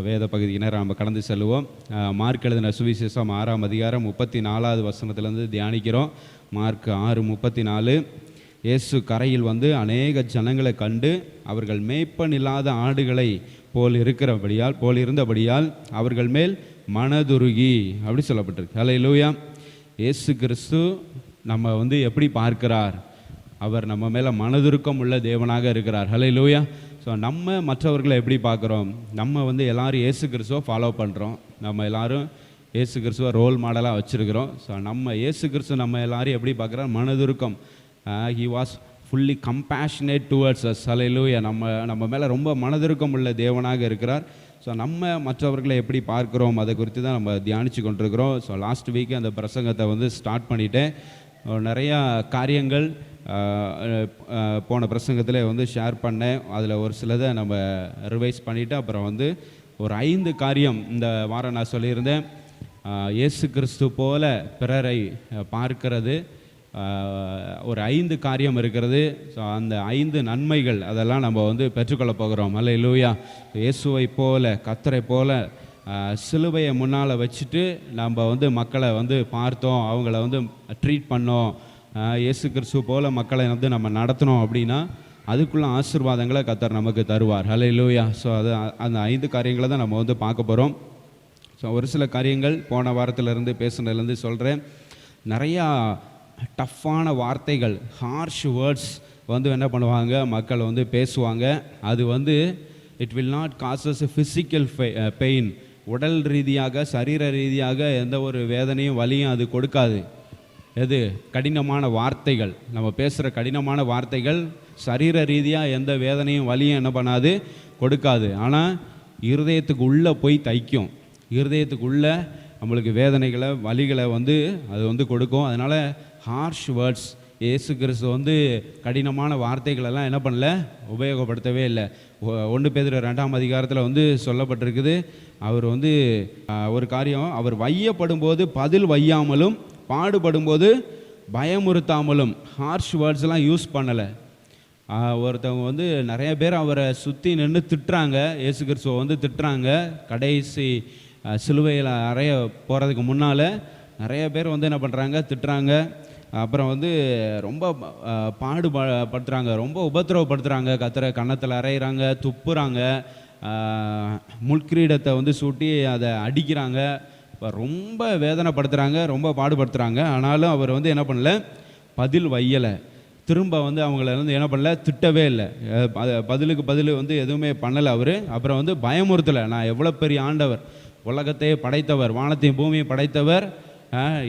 வேத பகுதியினர் நாம் கடந்து செல்லுவோம். மார்க் எழுதின சுவிசேஷம் 6ஆம் அதிகாரம் 34வது வசனத்திலேருந்து தியானிக்கிறோம். மார்க் 6:34. இயேசு கரையில் வந்து அநேக ஜனங்களை கண்டு அவர்கள் மேய்ப்பன் இல்லாத ஆடுகளை போல் இருந்தபடியால் அவர்கள் மேல் மனதுருகி அப்படி சொல்லப்பட்டிருக்கு. ஹல்லேலூயா. இயேசு கிறிஸ்து நம்ம வந்து எப்படி பார்க்கிறார்? அவர் நம்ம மேலே மனதுருக்கம் உள்ள தேவனாக இருக்கிறார். ஹல்லேலூயா. ஸோ நம்ம மற்றவர்களை எப்படி பார்க்குறோம்? நம்ம வந்து எல்லோரும் இயேசு கிறிஸ்துவை ஃபாலோ பண்ணுறோம். நம்ம எல்லோரும் இயேசு கிறிஸ்துவை ரோல் மாடலாக வச்சுருக்கிறோம். ஸோ நம்ம இயேசு கிறிஸ்து நம்ம எல்லோரும் எப்படி பார்க்குறோம்? மனதுருக்கம். He was fully compassionate towards us. Hallelujah. நம்ம மேலே ரொம்ப மனதுருக்கம் உள்ள தேவனாக இருக்கிறார். ஸோ நம்ம மற்றவர்களை எப்படி பார்க்குறோம் அதை குறித்து தான் நம்ம தியானித்து கொண்டிருக்கிறோம். ஸோ லாஸ்ட் வீக்கு அந்த பிரசங்கத்தை வந்து ஸ்டார்ட் பண்ணிவிட்டேன். நிறையா காரியங்கள் போன பிரசங்கத்தில் வந்து ஷேர் பண்ணேன். அதில் ஒரு சிலதை நம்ம ரிவைஸ் பண்ணிவிட்டு அப்புறம் வந்து ஒரு 5 காரியம் இந்த வாரம் நான் சொல்லியிருந்தேன். இயேசு கிறிஸ்து போல பிறரை பார்க்கிறது ஒரு 5 காரியம் இருக்கிறது. ஸோ அந்த 5 நன்மைகள் அதெல்லாம் நம்ம வந்து பெற்றுக்கொள்ள போகிறோம். ஹல்லேலூயா. இயேசுவை போல கர்த்தரை போல சிலுவையை முன்னால் வச்சுட்டு நம்ம வந்து மக்களை வந்து பார்த்தோம், அவங்கள வந்து ட்ரீட் பண்ணோம். இயேசு கிறிஸ்து போல மக்களை வந்து நம்ம நடத்தினோம் அப்படின்னா அதுக்குள்ள ஆசீர்வாதங்களை கர்த்தர் நமக்கு தருவார். ஹல்லேலூயா. ஸோ அந்த 5 காரியங்களை தான் நம்ம வந்து பார்க்க போகிறோம். ஸோ ஒரு சில காரியங்கள் போன வாரத்திலேருந்து பேசுனதுலேருந்து சொல்கிறேன். நிறையா டஃப்பான வார்த்தைகள், ஹார்ஷ் வேர்ட்ஸ் வந்து என்ன பண்ணுவாங்க, மக்கள் வந்து பேசுவாங்க. அது வந்து it will not causes physical pain. உடல் ரீதியாக சரீர ரீதியாக எந்த ஒரு வேதனையும் வலியும் அது கொடுக்காது. எது? கடினமான வார்த்தைகள். நம்ம பேசுகிற கடினமான வார்த்தைகள் சரீர ரீதியாக எந்த வேதனையும் வலியும் என்ன பண்ணாது, கொடுக்காது. ஆனால் இருதயத்துக்கு உள்ளே போய் தைக்கும். இருதயத்துக்கு உள்ளே நம்மளுக்கு வேதனைகளை வலிகளை வந்து அது வந்து கொடுக்கும். அதனால் ஹார்ஷ் வேர்ட்ஸ். இயேசு கிறிஸ்து வந்து கடினமான வார்த்தைகளெல்லாம் என்ன பண்ணல, உபயோகப்படுத்தவே இல்லை. 1 பேதுரு 2ஆம் அதிகாரத்தில் வந்து சொல்லப்பட்டிருக்குது. அவர் வந்து ஒரு காரியம், அவர் வையப்படும் போது பதில் வையாமலும் பாடுபடும்போது பயமுறுத்தாமலும் ஹார்ஷ் வேர்ட்ஸ்லாம் யூஸ் பண்ணலை. ஒருத்தவங்க வந்து நிறைய பேர் அவரை சுற்றி நின்று திட்டுறாங்க, இயேசு கிறிஸ்துவை வந்து திட்டுறாங்க. கடைசி சிலுவையில் அறைய போகிறதுக்கு முன்னால் நிறைய பேர் வந்து என்ன பண்ணுறாங்க, திட்டுறாங்க. அப்புறம் வந்து ரொம்ப பாடுபடுத்துகிறாங்க, ரொம்ப உபத்திரவப்படுத்துகிறாங்க. கர்த்தரை கன்னத்தில் அறையிறாங்க, துப்புறாங்க, முள்கிரீடத்தை வந்து சூட்டி அதை அடிக்கிறாங்க, ரொம்ப வேதனைப்படுத்துகிறாங்க, ரொம்ப பாடுபடுத்துகிறாங்க. ஆனாலும் அவர் வந்து என்ன பண்ணல, பதில் வையலை. திரும்ப வந்து அவங்கள வந்து என்ன பண்ணல, திட்டவே இல்லை. பதிலுக்கு பதில் வந்து எதுவுமே பண்ணலை அவர். அப்புறம் வந்து பயமுறுத்தலை. நான் எவ்வளோ பெரிய ஆண்டவர், உலகத்தையே படைத்தவர், வானத்தையும் பூமியை படைத்தவர்,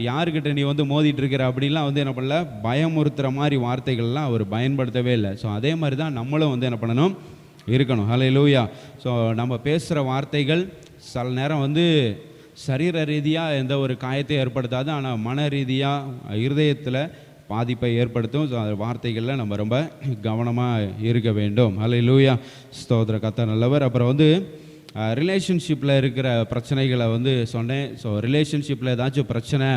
யாருக்கிட்ட நீ வந்து மோதிட்டு இருக்கிற அப்படின்லாம் வந்து என்ன பண்ணல, பயமுறுத்துகிற மாதிரி வார்த்தைகள்லாம் அவர் பயன்படுத்தவே இல்லை. ஸோ அதே மாதிரி தான் நம்மளும் வந்து என்ன பண்ணணும், இருக்கணும். ஹல்லேலூயா. ஸோ நம்ம பேசுகிற வார்த்தைகள் சில நேரம் வந்து சரீர ரீதியாக எந்த ஒரு காயத்தை ஏற்படுத்தாது, ஆனால் மன ரீதியாக இருதயத்தில் பாதிப்பை ஏற்படுத்தும். ஸோ அந்த வார்த்தைகளில் நம்ம ரொம்ப கவனமாக இருக்க வேண்டும். ஹல்லேலூயா. ஸ்தோத்திர. கர்த்தர் நல்லவர். அப்புறம் வந்து ரிலேஷன்ஷிப்பில் இருக்கிற பிரச்சனைகளை வந்து சொன்னேன். ஸோ ரிலேஷன்ஷிப்பில் ஏதாச்சும் பிரச்சனை,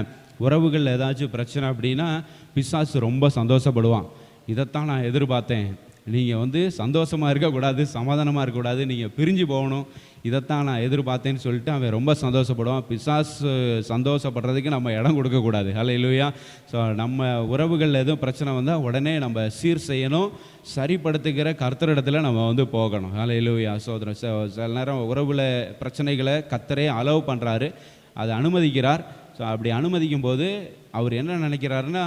உறவுகளில் ஏதாச்சும் பிரச்சனை அப்படின்னா பிசாசு ரொம்ப சந்தோஷப்படுவான். இதைத்தான் நான் எதிர்பார்த்தேன், நீங்கள் வந்து சந்தோஷமாக இருக்கக்கூடாது, சமாதானமாக இருக்கக்கூடாது, நீங்கள் பிரிஞ்சு போகணும், இதைத்தான் நான் எதிர்பார்த்தேன்னு சொல்லிட்டு அவன் ரொம்ப சந்தோஷப்படுவான். பிசாசு சந்தோஷப்படுறதுக்கு நம்ம இடம் கொடுக்கக்கூடாது. ஹல்லேலூயா. ஸோ நம்ம உறவுகளில் எதுவும் பிரச்சனை வந்தால் உடனே நம்ம சீர் செய்யணும், சரிப்படுத்துகிற கர்த்தரிடத்தில் நம்ம வந்து போகணும். ஹல்லேலூயா. சோதரம். சில நேரம் உறவுல பிரச்சனைகளை கர்த்தரே அலோவ் பண்ணுறாரு, அதை அனுமதிக்கிறார். ஸோ அப்படி அனுமதிக்கும் போது அவர் என்ன நினைக்கிறாருன்னா,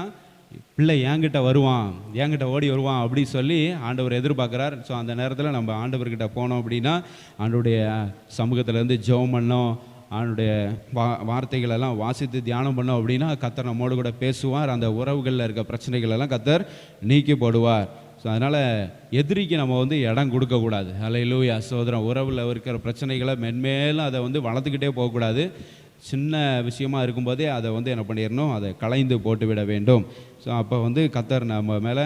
பிள்ளை என்கிட்ட வருவான், என்கிட்ட ஓடி வருவான் அப்படி சொல்லி ஆண்டவர் எதிர்பார்க்குறார். ஸோ அந்த நேரத்தில் நம்ம ஆண்டவர்கிட்ட போனோம் அப்படின்னா, ஆண்டவருடைய சமூகத்திலேருந்து ஜெபம் பண்ணோம், ஆண்டவருடைய வார்த்தைகளெல்லாம் வாசித்து தியானம் பண்ணோம் அப்படின்னா கர்த்தர் நம்மோடு கூட பேசுவார். அந்த உறவுகளில் இருக்க பிரச்சனைகளெல்லாம் கர்த்தர் நீக்கி போடுவார். ஸோ அதனால் எதிரிக்கு நம்ம வந்து இடம் கொடுக்கக்கூடாது. ஹல்லேலூயா. சோதரம். உறவில் இருக்கிற பிரச்சனைகளை மென்மேலும் அதை வந்து வளர்த்துக்கிட்டே போகக்கூடாது. சின்ன விஷயமா இருக்கும்போதே அதை வந்து என்ன பண்ணிடணும், அதை களைந்து போட்டு விட வேண்டும். ஸோ அப்போ வந்து கர்த்தர் நம்ம மேலே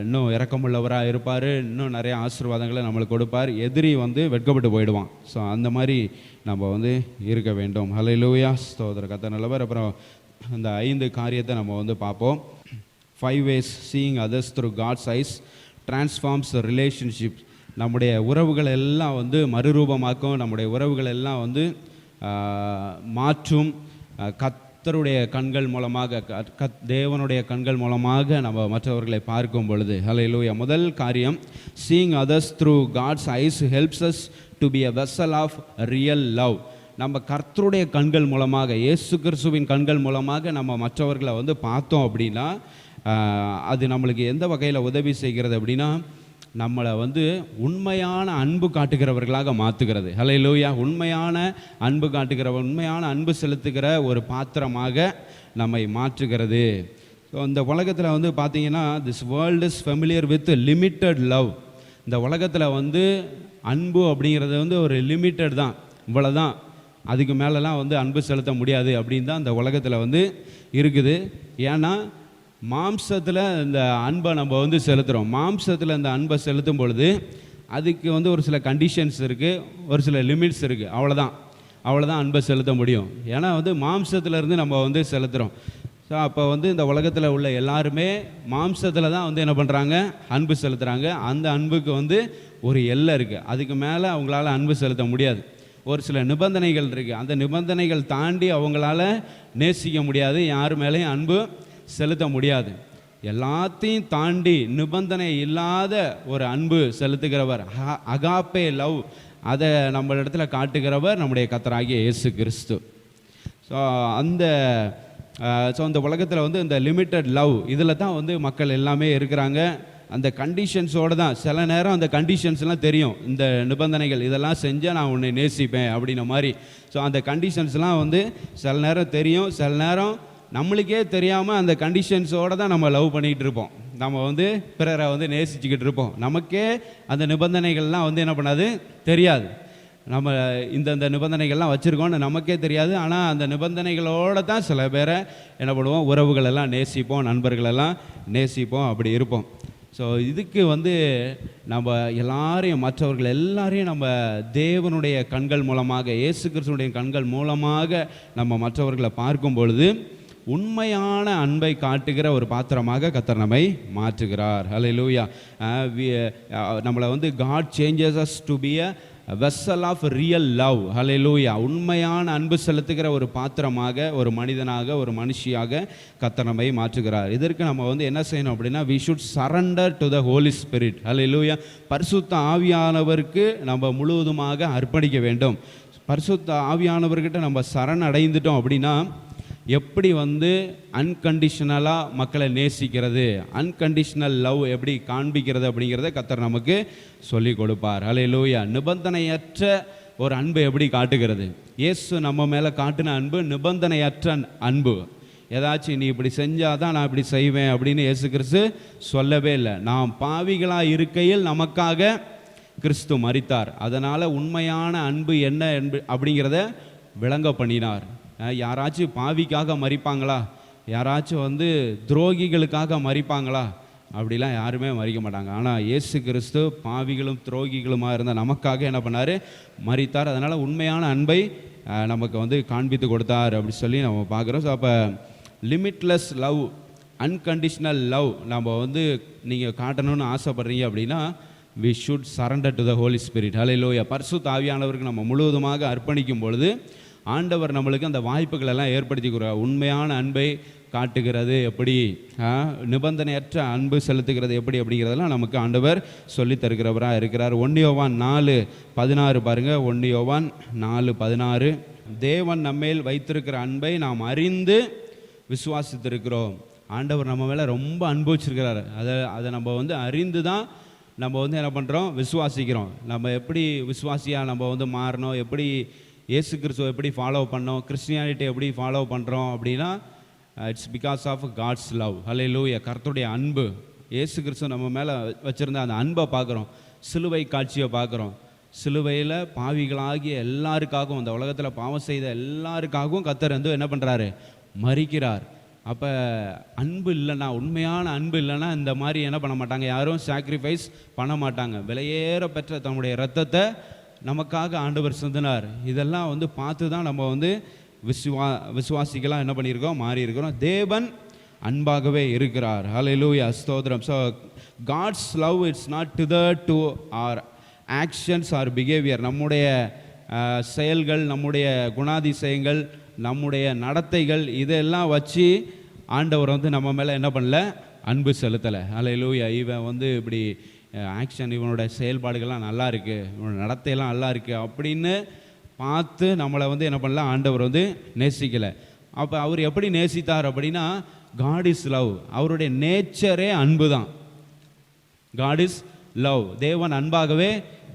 இன்னும் இரக்கமுள்ளவராக இருப்பார், இன்னும் நிறைய ஆசீர்வாதங்களை நம்மளுக்கு கொடுப்பார். எதிரி வந்து வெட்கப்பட்டு போயிடுவான். ஸோ அந்த மாதிரி நம்ம வந்து இருக்க வேண்டும். ஹல்லேலூயா. ஸ்தோத்திர. கர்த்தர் நல்லவர். அப்புறம் அந்த 5 காரியத்தை நம்ம வந்து பார்ப்போம். 5 ways seeing others through God's eyes transforms the relationship நம்முடைய உறவுகள் எல்லாம் வந்து மறுரூபமாக்கும், நம்முடைய உறவுகள் எல்லாம் வந்து மாற்றும். கர்த்தருடைய கண்கள் மூலமாக, தேவனுடைய கண்கள் மூலமாக நம்ம மற்றவர்களை பார்க்கும் பொழுது, ஹல்லேலூயா. முதல் காரியம், seeing others through God's eyes helps us to be a vessel of real love. நம்ம கர்த்தருடைய கண்கள் மூலமாக, இயேசு கிறிஸ்துவின் கண்கள் மூலமாக நம்ம மற்றவர்களை வந்து பார்த்தோம் அப்படின்னா அது நம்மளுக்கு எந்த வகையில் உதவி செய்கிறது அப்படின்னா, நம்மளை வந்து உண்மையான அன்பு காட்டுகிறவர்களாக மாற்றுகிறது. ஹல்லேலூயா. உண்மையான அன்பு காட்டுகிற, உண்மையான அன்பு செலுத்துகிற ஒரு பாத்திரமாக நம்மை மாற்றுகிறது. ஸோ இந்த உலகத்தில் வந்து பார்த்திங்கன்னா, this world is familiar with limited love. இந்த உலகத்தில் வந்து அன்பு அப்படிங்கிறது வந்து ஒரு லிமிட்டட் தான், இவ்வளோ தான், அதுக்கு மேலெலாம் வந்து அன்பு செலுத்த முடியாது அப்படின்னு தான் இந்த உலகத்தில் வந்து இருக்குது. ஏன்னா மாம்சத்தில் இந்த அன்பை நம்ம வந்து செலுத்துகிறோம். மாம்சத்தில் இந்த அன்பை செலுத்தும் பொழுது அதுக்கு வந்து ஒரு சில கண்டிஷன்ஸ் இருக்குது, ஒரு சில லிமிட்ஸ் இருக்குது. அவ்வளோதான் அன்பை செலுத்த முடியும். ஏன்னா வந்து மாம்சத்துலேருந்து நம்ம வந்து செலுத்துகிறோம். ஸோ அப்போ வந்து இந்த உலகத்தில் உள்ள எல்லாருமே மாம்சத்தில் தான் வந்து என்ன பண்ணுறாங்க, அன்பு செலுத்துகிறாங்க. அந்த அன்புக்கு வந்து ஒரு எல்லை இருக்குது, அதுக்கு மேலே அவங்களால அன்பு செலுத்த முடியாது. ஒரு சில நிபந்தனைகள் இருக்குது, அந்த நிபந்தனைகள் தாண்டி அவங்களால நேசிக்க முடியாது, யார் மேலேயும் அன்பு செலுத்த முடியாது. எல்லாத்தையும் தாண்டி நிபந்தனை இல்லாத ஒரு அன்பு செலுத்துகிறவர், அகாப்பே லவ், அதை நம்ம இடத்துல காட்டுகிறவர் நம்முடைய கர்த்தராகிய இயேசு கிறிஸ்து. ஸோ அந்த உலகத்தில் வந்து இந்த லிமிட்டட் லவ் இதில் தான் வந்து மக்கள் எல்லாமே இருக்கிறாங்க. அந்த கண்டிஷன்ஸோடு தான். சில நேரம் அந்த கண்டிஷன்ஸ்லாம் தெரியும், இந்த நிபந்தனைகள் இதெல்லாம் செஞ்சால் நான் உன்னை நேசிப்பேன் அப்படின்ன மாதிரி. ஸோ அந்த கண்டிஷன்ஸ்லாம் வந்து சில நேரம் தெரியும், சில நேரம் நம்மளுக்கே தெரியாமல் அந்த கண்டிஷன்ஸோடு தான் நம்ம லவ் பண்ணிகிட்டு இருப்போம். நம்ம வந்து பிறரை வந்து நேசிச்சுக்கிட்டு இருப்போம். நமக்கே அந்த நிபந்தனைகள்லாம் வந்து என்ன பண்ணாது, தெரியாது. நம்ம இந்த நிபந்தனைகள்லாம் வச்சுருக்கோன்னு நமக்கே தெரியாது. ஆனால் அந்த நிபந்தனைகளோடு தான் சில பேரை என்ன பண்ணுவோம், உறவுகளெல்லாம் நேசிப்போம், நண்பர்களெல்லாம் நேசிப்போம், அப்படி இருப்போம். ஸோ இதுக்கு வந்து நம்ம எல்லாரையும், மற்றவர்கள் எல்லாரையும் நம்ம தேவனுடைய கண்கள் மூலமாக, இயேசு கிறிஸ்துவினுடைய கண்கள் மூலமாக நம்ம மற்றவர்களை பார்க்கும் பொழுது உண்மையான அன்பை காட்டுகிற ஒரு பாத்திரமாக கர்த்தர் நம்மை மாற்றுகிறார். ஹல்லேலூயா. நம்மளை வந்து God changes us to be a vessel of real love. ஹல்லேலூயா. உண்மையான அன்பு செலுத்துகிற ஒரு பாத்திரமாக, ஒரு மனிதனாக, ஒரு மனுஷியாக கர்த்தர் நம்மை மாற்றுகிறார். இதற்கு நம்ம வந்து என்ன செய்யணும் அப்படின்னா, we should surrender to the Holy Spirit. ஹல்லேலூயா. பரிசுத்த ஆவியானவருக்கு நம்ம முழுவதுமாக அர்ப்பணிக்க வேண்டும். பரிசுத்த ஆவியானவர்கிட்ட நம்ம சரணடைந்துட்டோம் அப்படின்னா எப்படி வந்து அன்கண்டிஷனலாக மக்களை நேசிக்கிறது, அன்கண்டிஷனல் லவ் எப்படி காண்பிக்கிறது அப்படிங்கிறத கர்த்தர் நமக்கு சொல்லி கொடுப்பார். ஹல்லேலூயா. நிபந்தனையற்ற ஒரு அன்பு எப்படி காட்டுகிறது, இயேசு நம்ம மேலே காட்டின அன்பு நிபந்தனையற்ற அன்பு. ஏதாச்சும் நீ இப்படி செஞ்சாதான் நான் இப்படி செய்வேன் அப்படின்னு இயேசு கிறிஸ்து சொல்லவே இல்லை. நாம் பாவிகளாக இருக்கையில் நமக்காக கிறிஸ்து மரித்தார். அதனால் உண்மையான அன்பு என்ன அப்படிங்கிறத விளங்க பண்ணினார். யாராச்சும் பாவிக்காக மரிப்பாங்களா, யாராச்சும் வந்து துரோகிகளுக்காக மரிப்பாங்களா, அப்படிலாம் யாருமே மறிக்க மாட்டாங்க. ஆனால் இயேசு கிறிஸ்து பாவிகளும் துரோகிகளுமாக இருந்த நமக்காக என்ன பண்ணார், மரித்தார். அதனால் உண்மையான அன்பை நமக்கு வந்து காண்பித்து கொடுத்தார் அப்படி சொல்லி நம்ம பார்க்குறோம். ஸோ அப்போ லிமிட்லெஸ் லவ், அன்கண்டிஷ்னல் லவ் நம்ம வந்து நீங்கள் காட்டணும்னு ஆசைப்படுறீங்க அப்படின்னா we should surrender to the Holy Spirit. ஹல்லேலூயா. பரிசுத்த ஆவியானவருக்கு நம்ம முழுவதுமாக அர்ப்பணிக்கும் பொழுது ஆண்டவர் நம்மளுக்கு அந்த வாய்ப்புகள் எல்லாம் ஏற்படுத்தி கொடுக்கிறார். உண்மையான அன்பை காட்டுகிறது எப்படி, நிபந்தனையற்ற அன்பு செலுத்துகிறது எப்படி அப்படிங்கிறதெல்லாம் நமக்கு ஆண்டவர் சொல்லி தருகிறவராக இருக்கிறார். 1 யோவான் 4:16 பாருங்கள். 1 யோவான் 4:16. தேவன் நம்மேல் வைத்திருக்கிற அன்பை நாம் அறிந்து விசுவாசித்திருக்கிறோம். ஆண்டவர் நம்ம மேலே ரொம்ப அன்பு வச்சிருக்கிறார். அதை நம்ம வந்து அறிந்து தான் நம்ம வந்து என்ன பண்ணுறோம், விசுவாசிக்கிறோம். நம்ம எப்படி விசுவாசியாக நம்ம வந்து மாறணும், எப்படி இயேசு கிறிஸ்துவை எப்படி ஃபாலோ பண்ணோம், கிறிஸ்டியானிட்டி எப்படி ஃபாலோ பண்ணுறோம் அப்படின்னா it's because of God's love. Hallelujah. கர்த்தருடைய அன்பு, இயேசு கிறிஸ்து நம்ம மேலே வச்சுருந்த அந்த அன்பை பார்க்குறோம், சிலுவை காட்சியை பார்க்குறோம். சிலுவையில் பாவிகளாகிய எல்லாருக்காகவும், அந்த உலகத்தில் பாவம் செய்த எல்லாருக்காகவும் கர்த்தர் வந்து என்ன பண்ணுறாரு, மரிக்கிறார். அப்போ அன்பு இல்லைன்னா, உண்மையான அன்பு இல்லைன்னா இந்த மாதிரி என்ன பண்ண மாட்டாங்க, யாரும் சாக்ரிஃபைஸ் பண்ண மாட்டாங்க. விலையேற பெற்ற தன்னுடைய இரத்தத்தை நமக்காக ஆண்டவர் சிந்தினார். இதெல்லாம் வந்து பார்த்து தான் நம்ம வந்து விசுவாசிகளாக என்ன பண்ணியிருக்கோம், மாறி இருக்கிறோம். தேவன் அன்பாகவே இருக்கிறார். ஹல்லேலூயா. ஸ்தோத்திரம். So God's love it's not due our actions or behaviour, நம்முடைய செயல்கள், நம்முடைய குணாதிசயங்கள், நம்முடைய நடத்தைகள், இதெல்லாம் வச்சு ஆண்டவர் வந்து நம்ம மேலே என்ன பண்ணல, அன்பு செலுத்தலை. அல்லேலூயா. இவன் வந்து இப்படி ஆக்ஷன், இவனோட செயல்பாடுகள்லாம் நல்லா இருக்குது, இவனோட நடத்தையெல்லாம் நல்லா இருக்குது அப்படின்னு பார்த்து நம்மளை வந்து என்ன பண்ணல, ஆண்டவர் வந்து நேசிக்கலை. அப்போ அவர் எப்படி நேசித்தார் அப்படின்னா, காட் இஸ் லவ். அவருடைய நேச்சரே அன்பு தான். God is love. தேவன் அன்பாகவே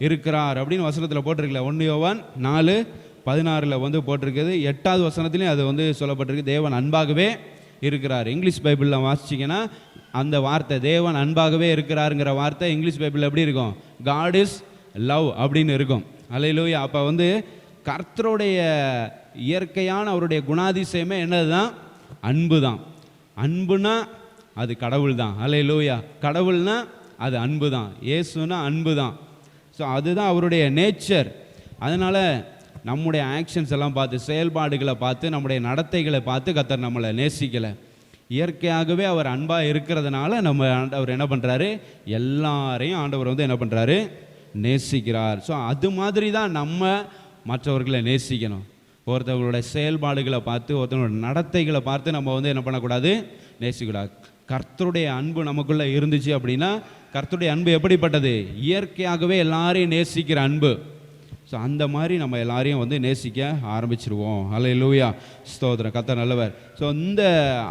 இருக்கிறார் அப்படின்னு வசனத்தில் போட்டிருக்கல. 1 யோவான் 4:16 வந்து போட்டிருக்குது. 8வது வசனத்துலேயும் அது வந்து சொல்லப்பட்டிருக்கு, தேவன் அன்பாகவே இருக்கிறார். இங்கிலீஷ் பைபிளில் வாசிச்சிங்கன்னா அந்த வார்த்தை தேவன் அன்பாகவே இருக்கிறாருங்கிற வார்த்தை இங்கிலீஷ் பைபிளில் எப்படி இருக்கும், காட் இஸ் லவ் அப்படின்னு இருக்கும். அல்லேலூயா. அப்போ வந்து கர்த்தருடைய இயற்கையான அவருடைய குணாதிசயமே என்னது தான், அன்பு தான். அன்புனா அது கடவுள் தான். அல்லேலூயா. கடவுள்னா அது அன்பு தான். இயேசுனா அன்பு தான். ஸோ அதுதான் அவருடைய நேச்சர். அதனால் நம்முடைய ஆக்ஷன்ஸ் எல்லாம் பார்த்து, செயல்பாடுகளை பார்த்து, நம்முடைய நடத்தைகளை பார்த்து கர்த்தர் நம்மளை நேசிக்கலை. இயற்கையாகவே அவர் அன்பாக இருக்கிறதுனால அவர் என்ன பண்ணுறாரு, எல்லாரையும் ஆண்டவர் வந்து என்ன பண்ணுறாரு, நேசிக்கிறார். ஸோ அது மாதிரி தான் நம்ம மற்றவர்களை நேசிக்கணும். ஒருத்தவங்களோட செயல்பாடுகளை பார்த்து, ஒருத்தவங்களோட நடத்தைகளை பார்த்து நம்ம வந்து என்ன பண்ணக்கூடாது, நேசிக்கூடாது. கர்த்தருடைய அன்பு நமக்குள்ளே இருந்துச்சு அப்படின்னா, கர்த்தருடைய அன்பு எப்படிப்பட்டது, இயற்கையாகவே எல்லாரையும் நேசிக்கிற அன்பு. ஸோ அந்த மாதிரி நம்ம எல்லாரையும் வந்து நேசிக்க ஆரம்பிச்சிருவோம். அல்லேலூயா. ஸ்தோத்திரம். கர்த்தர் நல்லவர். ஸோ இந்த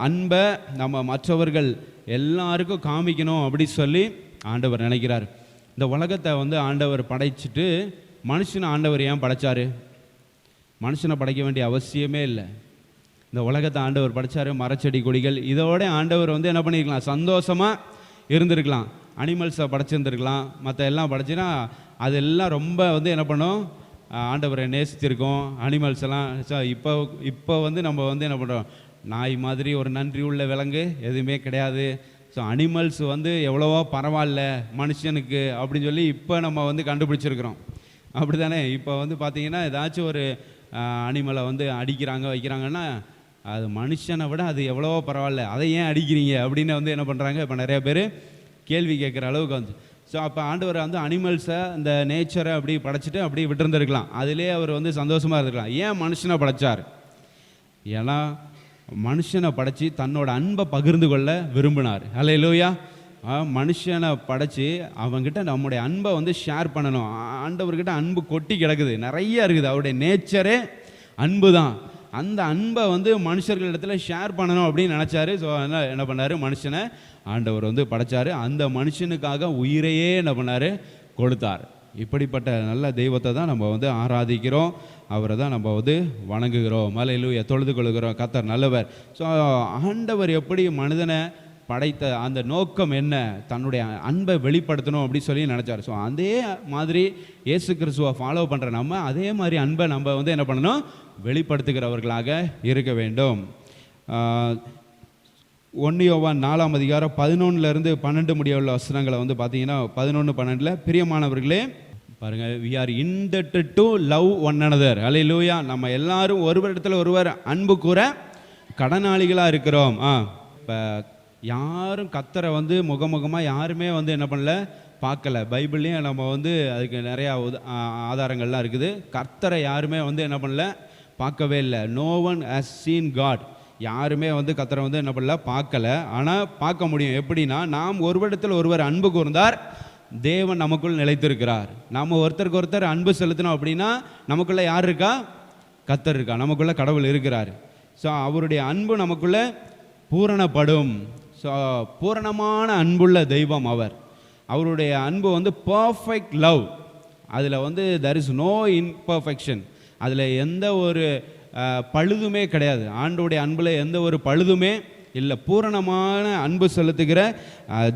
அன்பை நம்ம மற்றவர்கள் எல்லாருக்கும் காமிக்கணும் அப்படி சொல்லி ஆண்டவர் நினைக்கிறார். இந்த உலகத்தை வந்து ஆண்டவர் படைச்சிட்டு மனுஷனை ஆண்டவர் ஏன் படைச்சார்? மனுஷனை படைக்க வேண்டிய அவசியமே இல்லை. இந்த உலகத்தை ஆண்டவர் படைச்சார், மரச்செடி கொடிகள், இதோட ஆண்டவர் வந்து என்ன பண்ணியிருக்கலாம், சந்தோஷமாக இருந்திருக்கலாம். அனிமல்ஸை படைச்சிருந்துருக்கலாம். மற்ற எல்லாம் படைச்சின்னா அதெல்லாம் ரொம்ப வந்து என்ன பண்ணோம், ஆண்டவரை நேசித்திருக்கோம் அனிமல்ஸ் எல்லாம். ஸோ இப்போ வந்து நம்ம வந்து என்ன பண்ணுறோம், நாய் மாதிரி ஒரு நன்றி உள்ள விலங்கு எதுவுமே கிடையாது. ஸோ அனிமல்ஸ் வந்து எவ்வளவோ பரவாயில்ல மனுஷனுக்கு அப்படின்னு சொல்லி இப்போ நம்ம வந்து கண்டுபிடிச்சிருக்கிறோம். அப்படி தானே? இப்போ வந்து பார்த்தீங்கன்னா ஏதாச்சும் ஒரு அனிமலை வந்து அடிக்கிறாங்க வைக்கிறாங்கன்னா, அது மனுஷனை விட அது எவ்வளவோ பரவாயில்ல, அதை ஏன் அடிக்கிறீங்க அப்படின்னு வந்து என்ன பண்ணுறாங்க, இப்போ நிறைய பேர் கேள்வி கேட்குற அளவுக்கு வந்து. ஸோ அப்போ ஆண்டவர் வந்து அனிமல்ஸை, இந்த நேச்சரை அப்படி படைச்சிட்டு அப்படி விட்டுருந்துருக்கலாம். அதிலே அவர் வந்து சந்தோஷமாக இருந்திருக்கலாம். ஏன் மனுஷனை படைச்சார்? ஏன்னா மனுஷனை படைச்சி தன்னோட அன்பை பகிர்ந்து கொள்ள விரும்பினார். அல்லேலூயா. மனுஷனை படைச்சி அவங்ககிட்ட நம்முடைய அன்பை வந்து ஷேர் பண்ணணும். ஆண்டவர்கிட்ட அன்பு கொட்டி கிடக்குது, நிறைய இருக்குது. அவருடைய நேச்சரே அன்பு தான். அந்த அன்பை வந்து மனுஷர்களிடத்தில் ஷேர் பண்ணணும் அப்படின்னு நினச்சாரு. ஸோ அதனால் என்ன பண்ணார், மனுஷனை ஆண்டவர் வந்து படைச்சார். அந்த மனுஷனுக்காக உயிரையே என்ன பண்ணார், கொடுத்தார். இப்படிப்பட்ட நல்ல தெய்வத்தை தான் நம்ம வந்து ஆராதிக்கிறோம், அவரை தான் நம்ம வந்து வணங்குகிறோம். அல்லேலூயா. தொழுது கொள்கிறோம். கர்த்தர் நல்லவர். ஸோ ஆண்டவர் எப்படி மனிதனை படைத்த அந்த நோக்கம் என்ன, தன்னுடைய அன்பை வெளிப்படுத்தணும் அப்படி சொல்லி நினச்சார். ஸோ அதே மாதிரி இயேசு கிறிஸ்துவை ஃபாலோ பண்ணுற நம்ம அதே மாதிரி அன்பை நம்ம வந்து என்ன பண்ணணும், வெளிப்படுத்துகிறவர்களாக இருக்க வேண்டும். 1 யோவான் 4:11-12 முடிய உள்ள வசனங்களை வந்து பார்த்தீங்கன்னா 11-12 பிரியமானவர்களே பாருங்கள், we are indebted to love one another. அல்லேலூயா. நம்ம எல்லாரும் ஒருவரிடத்தில் ஒருவர் அன்பு கூற கடனாளிகளாக இருக்கிறோம். இப்போ யாரும் கர்த்தரை வந்து முகமுகமாக யாருமே வந்து என்ன பண்ணல, பார்க்கல. பைபிள்லேயும் நம்ம வந்து அதுக்கு நிறையா ஆதாரங்கள்லாம் இருக்குது. கர்த்தரை யாருமே வந்து என்ன பண்ணல, பார்க்கவே இல்லை. No one has seen God. யாருமே வந்து கர்த்தரை வந்து என்ன பண்ணல, பார்க்கல. ஆனால் பார்க்க முடியும். எப்படின்னா, நாம் ஒருவரிடத்தில் ஒருவர் அன்பு கூர்ந்தார், தேவன் நமக்குள் நிலைத்திருக்கிறார். நாம் ஒருத்தருக்கு ஒருத்தர் அன்பு செலுத்தினோம் அப்படின்னா நமக்குள்ளே யார் இருக்கா, கர்த்தர் இருக்கா, நமக்குள்ளே கடவுள் இருக்கிறார். ஸோ அவருடைய அன்பு நமக்குள்ளே பூரணப்படும். ஸோ பூரணமான அன்புள்ள தெய்வம் அவர். அவருடைய அன்பு வந்து பர்ஃபெக்ட் லவ். அதில் வந்து there is no imperfection. அதில் எந்த ஒரு பழுதுமே கிடையாது. ஆண்டோடைய அன்பில் எந்த ஒரு பழுதுமே இல்லை. பூரணமான அன்பு செலுத்துகிற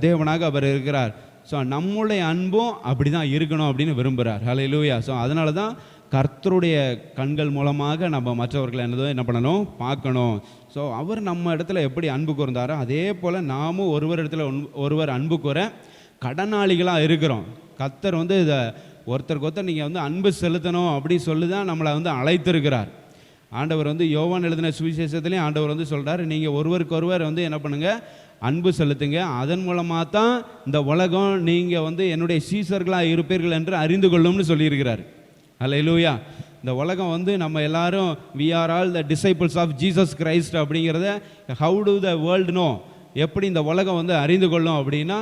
தேவனாக அவர் இருக்கிறார். ஸோ நம்முடைய அன்பும் அப்படி தான் இருக்கணும் அப்படின்னு விரும்புகிறார். ஹல்லேலூயா. ஸோ அதனால தான் கர்த்தருடைய கண்கள் மூலமாக நம்ம மற்றவர்களை என்ன பண்ணணும், பார்க்கணும். ஸோ அவர் நம்ம இடத்துல எப்படி அன்பு கூர்ந்தாரோ அதே போல் நாமும் ஒருவர் அன்பு கூற கடனாளிகளாக இருக்கிறோம். கர்த்தர் வந்து இதை ஒருத்தருக்கு ஒருத்தர் நீங்கள் வந்து அன்பு செலுத்தணும் அப்படி சொல்லி தான் நம்மளை வந்து அழைத்திருக்கிறார். ஆண்டவர் வந்து யோவான் எழுதின சுவிசேஷத்துலேயும் ஆண்டவர் வந்து சொல்கிறார், நீங்கள் ஒருவருக்கொருவர் வந்து என்ன பண்ணுங்கள், அன்பு செலுத்துங்க, அதன் மூலமாக தான் இந்த உலகம் நீங்கள் வந்து என்னுடைய சீசர்களாக இருப்பீர்கள் என்று அறிந்து கொள்ளும்னு சொல்லியிருக்கிறார். அல்லேலூயா. இந்த உலகம் வந்து நம்ம எல்லாரும் we are all the disciples of Jesus Christ அப்படிங்கிறத how do the world know, எப்படி இந்த உலகம் வந்து அறிந்து கொள்ளும் அப்படின்னா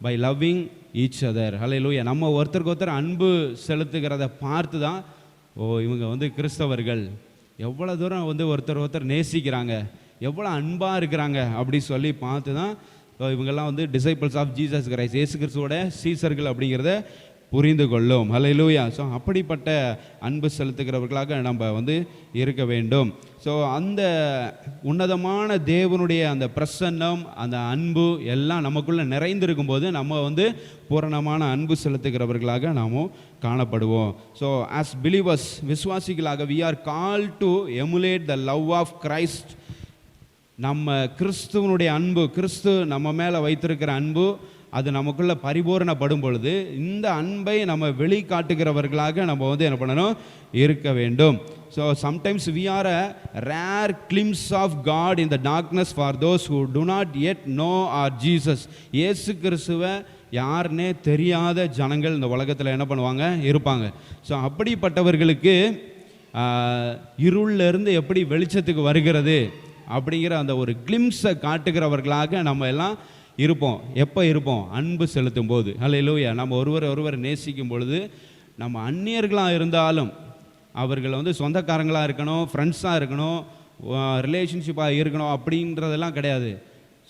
by loving each other. அல்லேலூயா. நம்ம ஒருத்தருக்கு ஒருத்தர் அன்பு செலுத்துகிறத பார்த்து தான் இவங்க வந்து கிறிஸ்தவர்கள், எவ்வளோ தூரம் வந்து ஒருத்தர் நேசிக்கிறாங்க, எவ்வளோ அன்பாக இருக்கிறாங்க அப்படி சொல்லி பார்த்து தான் இவங்கெல்லாம் வந்து டிசைபிள்ஸ் ஆஃப் ஜீசஸ் கிரைஸ்ட், இயேசு கிறிஸ்துவோட சீசர்கள் அப்படிங்கிறத புரிந்து கொள்ளும். ஹல்லேலூயா. ஸோ அப்படிப்பட்ட அன்பு செலுத்துகிறவர்களாக நம்ம வந்து இருக்க வேண்டும். ஸோ அந்த உன்னதமான தேவனுடைய அந்த பிரசன்னம், அந்த அன்பு எல்லாம் நமக்குள்ளே நிறைந்திருக்கும் போது நம்ம வந்து பூரணமான அன்பு செலுத்துகிறவர்களாக நாமும் காணப்படுவோம். ஸோ ஆஸ் பிலீவர்ஸ், விசுவாசிகளாக we are called to emulate the love of Christ. நம்ம கிறிஸ்துவனுடைய அன்பு, கிறிஸ்து நம்ம மேலே வைத்திருக்கிற அன்பு அது நமக்குள்ளே பரிபூரணப்படும் பொழுது இந்த அன்பை நம்ம வெளிக்காட்டுகிறவர்களாக நம்ம வந்து என்ன பண்ணணும், இருக்க வேண்டும். So sometimes we are a rare glimpse of God in the darkness for those who do not yet know our Jesus. இயேசு கிறிஸ்துவை யாருன்னே தெரியாத ஜனங்கள் இந்த உலகத்தில் என்ன பண்ணுவாங்க, இருப்பாங்க. ஸோ அப்படிப்பட்டவர்களுக்கு இருளிலிருந்து எப்படி வெளிச்சத்துக்கு வருகிறது அப்படிங்கிற அந்த ஒரு கிளிம்ஸை காட்டுகிறவர்களாக நம்ம எல்லாம் இருப்போம். எப்போ இருப்போம்? அன்பு செலுத்தும் போது. ஹல்லேலூயா. நம்ம ஒருவர் நேசிக்கும் பொழுது, நம்ம அந்நியர்களாக இருந்தாலும் அவர்கள் வந்து சொந்தக்காரங்களாக இருக்கணும், ஃப்ரெண்ட்ஸாக இருக்கணும், ரிலேஷன்ஷிப்பாக இருக்கணும் அப்படின்றதெல்லாம் கிடையாது.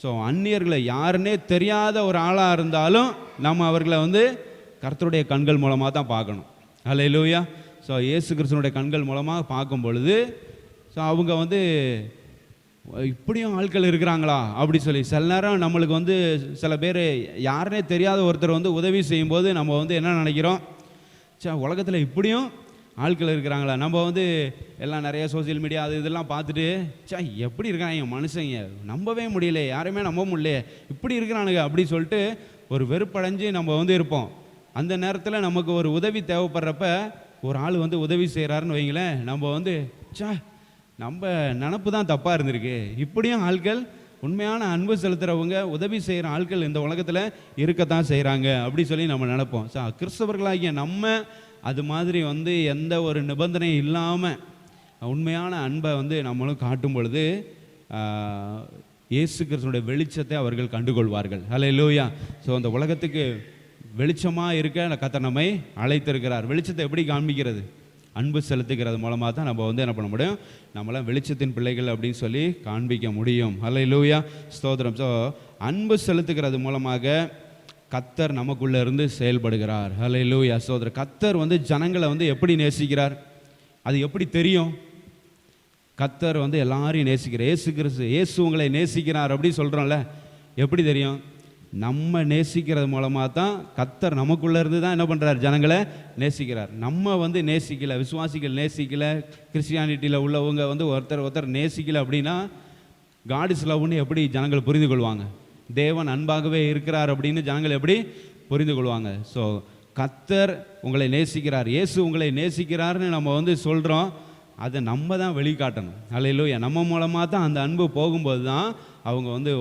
ஸோ அந்நியர்களை யாருன்னே தெரியாத ஒரு ஆளாக இருந்தாலும் நம்ம அவர்களை வந்து கர்த்தருடைய கண்கள் மூலமாக தான் பார்க்கணும். ஹல்லேலூயா. ஸோ இயேசு கிறிஸ்துவினுடைய கண்கள் மூலமாக பார்க்கும் பொழுது ஸோ அவங்க வந்து இப்படியும் ஆட்கள் இருக்கிறாங்களா அப்படி சொல்லி சில நேரம் நம்மளுக்கு வந்து சில பேர் யாருனே தெரியாத ஒருத்தர் வந்து உதவி செய்யும்போது நம்ம வந்து என்ன நினைக்கிறோம், உலகத்தில் இப்படியும் ஆட்கள் இருக்கிறாங்களா. நம்ம வந்து எல்லாம் நிறைய சோசியல் மீடியா அது இதெல்லாம் பார்த்துட்டு எப்படி இருக்கிறாங்க மனுஷங்க, நம்பவே முடியல, யாருமே நம்ப முடியல, இப்படி இருக்கிறானுங்க அப்படி சொல்லிட்டு ஒரு வெறுப்படைஞ்சு நம்ம வந்து இருப்போம். அந்த நேரத்தில் நமக்கு ஒரு உதவி தேவைப்படுறப்ப ஒரு ஆள் வந்து உதவி செய்கிறாருன்னு வைங்களேன், நம்ம வந்து நம்ம நினப்பு தான் தப்பாக இருந்திருக்கு, இப்படியும் ஆட்கள் உண்மையான அன்பு செலுத்துகிறவங்க உதவி செய்கிற ஆட்கள் இந்த உலகத்தில் இருக்கத்தான் செய்கிறாங்க அப்படி சொல்லி நம்ம நினைப்போம். ஸோ கிறிஸ்தவர்களாகிய நம்ம அது மாதிரி வந்து எந்த ஒரு நிபந்தனையும் இல்லாமல் உண்மையான அன்பை வந்து நம்மளும் காட்டும் பொழுது இயேசு கிறிஸ்துவோட வெளிச்சத்தை அவர்கள் கண்டுகொள்வார்கள். ஹல்லேலூயா. ஸோ அந்த உலகத்துக்கு வெளிச்சமாக இருக்க கர்த்தர் நம்மை அழைத்திருக்கிறார். வெளிச்சத்தை எப்படி காண்பிக்கிறது? அன்பு செலுத்துகிறது மூலமாக தான் நம்ம வந்து என்ன பண்ண முடியும், நம்மளாம் வெளிச்சத்தின் பிள்ளைகள் அப்படின்னு சொல்லி காண்பிக்க முடியும். ஹல்லேலூயா. ஸ்தோத்திரம். ஸோ அன்பு செலுத்துகிறது மூலமாக கர்த்தர் நமக்குள்ளே இருந்து செயல்படுகிறார். ஹல்லேலூயா. ஸ்தோத்திரம். கர்த்தர் வந்து ஜனங்களை வந்து எப்படி நேசிக்கிறார், அது எப்படி தெரியும்? கர்த்தர் வந்து எல்லாரையும் நேசிக்கிறார். இயேசு கிறிஸ்து, இயேசு உங்களை நேசிக்கிறார் அப்படி சொல்கிறோம்ல, எப்படி தெரியும்? நம்ம நேசிக்கிறது மூலமாக தான் கர்த்தர் நமக்குள்ளே இருந்து தான் என்ன பண்ணுறார், ஜனங்களை நேசிக்கிறார். நம்ம வந்து நேசிக்கலை, விசுவாசிகள் நேசிக்கலை, கிறிஸ்டியானிட்டியில் உள்ளவங்க வந்து ஒருத்தர் நேசிக்கலை அப்படின்னா காட் இஸ் லவ்னு எப்படி ஜனங்கள் புரிந்து கொள்வாங்க? தேவன் அன்பாகவே இருக்கிறார் அப்படின்னு ஜனங்கள் எப்படி புரிந்து கொள்வாங்க? ஸோ கர்த்தர் உங்களை நேசிக்கிறார், இயேசு உங்களை நேசிக்கிறார்னு நம்ம வந்து சொல்கிறோம், அதை நம்ம தான் வெளிக்காட்டணும். ஹல்லேலூயா. நம்ம மூலமாக தான் அந்த அன்பு போகும்போது தான் அவங்க வந்து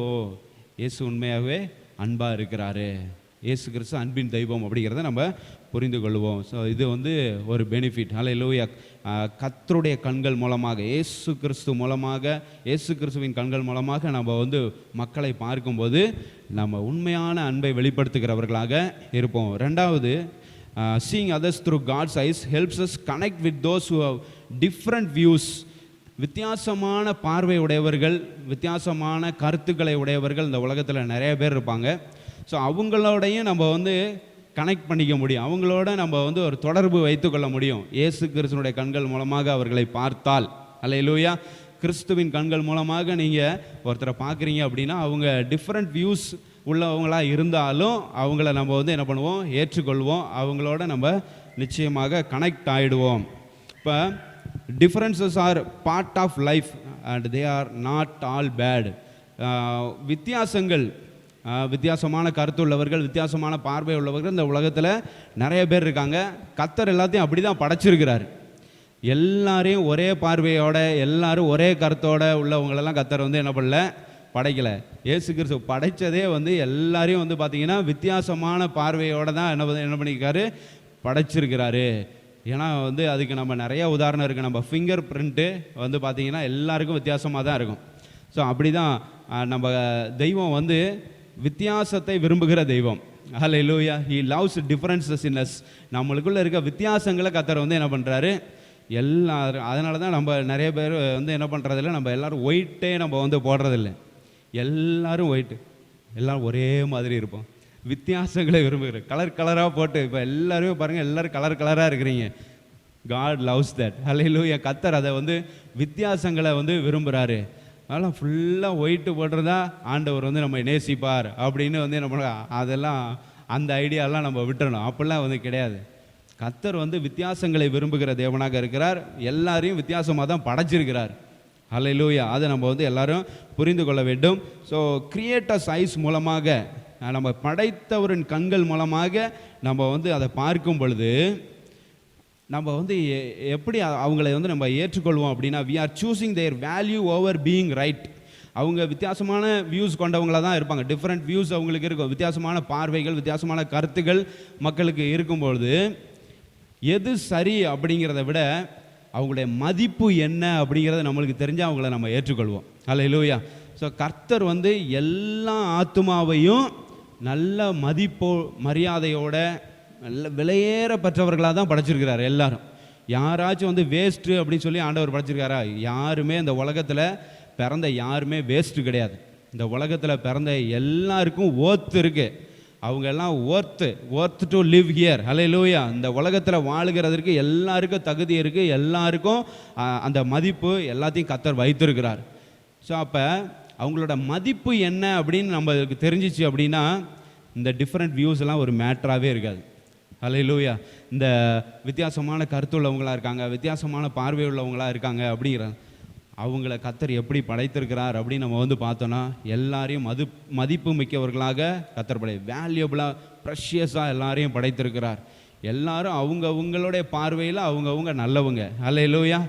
இயேசு உண்மையாகவே அன்பாக இருக்கிறாரு, இயேசு கிறிஸ்து அன்பின் தெய்வம் அப்படிங்கிறத நம்ம புரிந்து கொள்வோம். ஸோ இது வந்து ஒரு பெனிஃபிட். ஹல்லேலூயா. கர்த்தருடைய கண்கள் மூலமாக, இயேசு கிறிஸ்து மூலமாக, இயேசு கிறிஸ்துவின் கண்கள் மூலமாக நம்ம வந்து மக்களை பார்க்கும்போது நம்ம உண்மையான அன்பை வெளிப்படுத்துகிறவர்களாக இருப்போம். ரெண்டாவது, seeing others through God's eyes helps us connect with those who have different views. வித்தியாசமான பார்வை உடையவர்கள், வித்தியாசமான கருத்துக்களை உடையவர்கள் இந்த உலகத்தில் நிறைய பேர் இருப்பாங்க. ஸோ அவங்களோடையும் நம்ம வந்து கனெக்ட் பண்ணிக்க முடியும், அவங்களோட நம்ம வந்து ஒரு தொடர்பு வைத்துக்கொள்ள முடியும் இயேசு கிறிஸ்துவினுடைய கண்கள் மூலமாக அவர்களை பார்த்தால். அல்லேலூயா. கிறிஸ்துவின் கண்கள் மூலமாக நீங்கள் ஒருத்தரை பார்க்குறீங்க அப்படின்னா அவங்க டிஃப்ரெண்ட் வியூஸ் உள்ளவங்களாக இருந்தாலும் அவங்கள நம்ம வந்து என்ன பண்ணுவோம், ஏற்றுக்கொள்வோம், அவங்களோட நம்ம நிச்சயமாக கனெக்ட் ஆகிடுவோம். இப்போ differences are part of life and they are not all bad. வித்தியாசங்கள், வித்தியாசமான கருத்து உள்ளவர்கள், வித்தியாசமான பார்வை உள்ளவர்கள் இந்த உலகத்தில் நிறைய பேர் இருக்காங்க. கர்த்தர் எல்லாத்தையும் அப்படி தான் படைச்சிருக்கிறார். எல்லாரையும் ஒரே பார்வையோட, எல்லாரும் ஒரே கருத்தோட உள்ளவங்களெல்லாம் கர்த்தர் வந்து என்ன பண்ணல, படைக்கலை. இயேசு கிறிஸ்து படைத்ததே வந்து எல்லாரையும் வந்து பார்த்திங்கன்னா வித்தியாசமான பார்வையோடு தான் என்ன பண்ணியிருக்காரு, படைச்சிருக்கிறாரு. ஏன்னா வந்து அதுக்கு நம்ம நிறையா உதாரணம் இருக்குது. நம்ம ஃபிங்கர் பிரிண்ட்டு வந்து பார்த்திங்கன்னா எல்லாருக்கும் வித்தியாசமாக தான் இருக்கும். ஸோ அப்படி தான் நம்ம தெய்வம் வந்து வித்தியாசத்தை விரும்புகிற தெய்வம். Hallelujah. He loves differences in us. நம்மளுக்குள்ளே இருக்க வித்தியாசங்களை கர்த்தர் வந்து என்ன பண்ணுறாரு, எல்லாரும். அதனால தான் நம்ம நிறைய பேர் வந்து என்ன பண்ணுறதில்ல, நம்ம எல்லோரும் ஒயிட்டே நம்ம வந்து போடுறதில்ல. எல்லாரும் ஒயிட்டு, எல்லோரும் ஒரே மாதிரி இருப்போம். வித்தியாசங்களை விரும்புகிறேன். கலர் கலராக போட்டு இப்போ எல்லாருமே பாருங்கள், எல்லோரும் கலர் கலராக இருக்கிறீங்க. God loves that. ஹல்லேலூயா. கர்த்தர் அதை வந்து வித்தியாசங்களை வந்து விரும்புகிறாரு. அதெல்லாம் ஃபுல்லாக ஒயிட்டு போடுறதா ஆண்டவர் வந்து நம்ம நேசிப்பார் அப்படின்னு வந்து என்ன பண்ண, அதெல்லாம் அந்த ஐடியாலாம் நம்ம விட்டுறணும். அப்படிலாம் வந்து கிடையாது. கர்த்தர் வந்து வித்தியாசங்களை விரும்புகிற தேவனாக இருக்கிறார். எல்லாரையும் வித்தியாசமாக தான் படைச்சிருக்கிறார். ஹல்லேலூயா. அதை நம்ம வந்து எல்லாரும் புரிந்து கொள்ள வேண்டும். ஸோ கிரியேட்டர்ஸ் ஐஸ் மூலமாக, நம்ம படைத்தவரின் கண்கள் மூலமாக நம்ம வந்து அதை பார்க்கும் பொழுது நம்ம வந்து எப்படி அவங்களை வந்து நம்ம ஏற்றுக்கொள்வோம் அப்படின்னா, we are choosing their value over being right. அவங்க வித்தியாசமான வியூஸ் கொண்டவங்களாக தான் இருப்பாங்க. டிஃப்ரெண்ட் வியூஸ் அவங்களுக்கு இருக்கும். வித்தியாசமான பார்வைகள், வித்தியாசமான கருத்துக்கள் மக்களுக்கு இருக்கும்பொழுது எது சரி அப்படிங்கிறத விட அவங்களுடைய மதிப்பு என்ன அப்படிங்கிறத நம்மளுக்கு தெரிஞ்சால் அவங்கள நம்ம ஏற்றுக்கொள்வோம். ஹல்லேலூயா. ஸோ கர்த்தர் வந்து எல்லா ஆத்துமாவையும் நல்ல மதிப்போ மரியாதையோட நல்ல விலையேற பெற்றவர்களாக தான் படைச்சிருக்கிறார். எல்லாரும் யாராச்சும் வந்து வேஸ்ட்டு அப்படின்னு சொல்லி ஆண்டவர் படைச்சிருக்காரா? யாருமே இந்த உலகத்தில் பிறந்த யாருமே வேஸ்ட்டு கிடையாது. இந்த உலகத்தில் பிறந்த எல்லாருக்கும் ஓர்த்து இருக்குது. அவங்க எல்லாம் ஒர்த் டு லிவ் ஹியர். ஹல்லேலூயா. இந்த உலகத்தில் வாழுகிறதுக்கு எல்லாருக்கும் தகுதி இருக்குது. எல்லாருக்கும் அந்த மதிப்பு எல்லாத்தையும் கர்த்தர் வைத்திருக்கிறார். ஸோ அப்போ அவங்களோட மதிப்பு என்ன அப்படின்னு நம்மளுக்கு தெரிஞ்சிச்சு அப்படின்னா இந்த டிஃப்ரெண்ட் வியூஸ் எல்லாம் ஒரு மேட்டராகவே இருக்காது. ஹல்லேலூயா. இந்த வித்தியாசமான கருத்து உள்ளவங்களாக இருக்காங்க, வித்தியாசமான பார்வை உள்ளவங்களாக இருக்காங்க அப்படிங்கிற அவங்கள கர்த்தர் எப்படி படைத்திருக்கிறார் அப்படின்னு நம்ம வந்து பார்த்தோன்னா, எல்லாரையும் மதிப்பு மிக்கவர்களாக கர்த்தர் வேல்யூபிளாக ப்ரெஷியஸாக எல்லாரையும் படைத்திருக்கிறார். எல்லாரும் அவங்களுடைய பார்வையில் அவங்கவுங்க நல்லவங்க. ஹல்லேலூயா.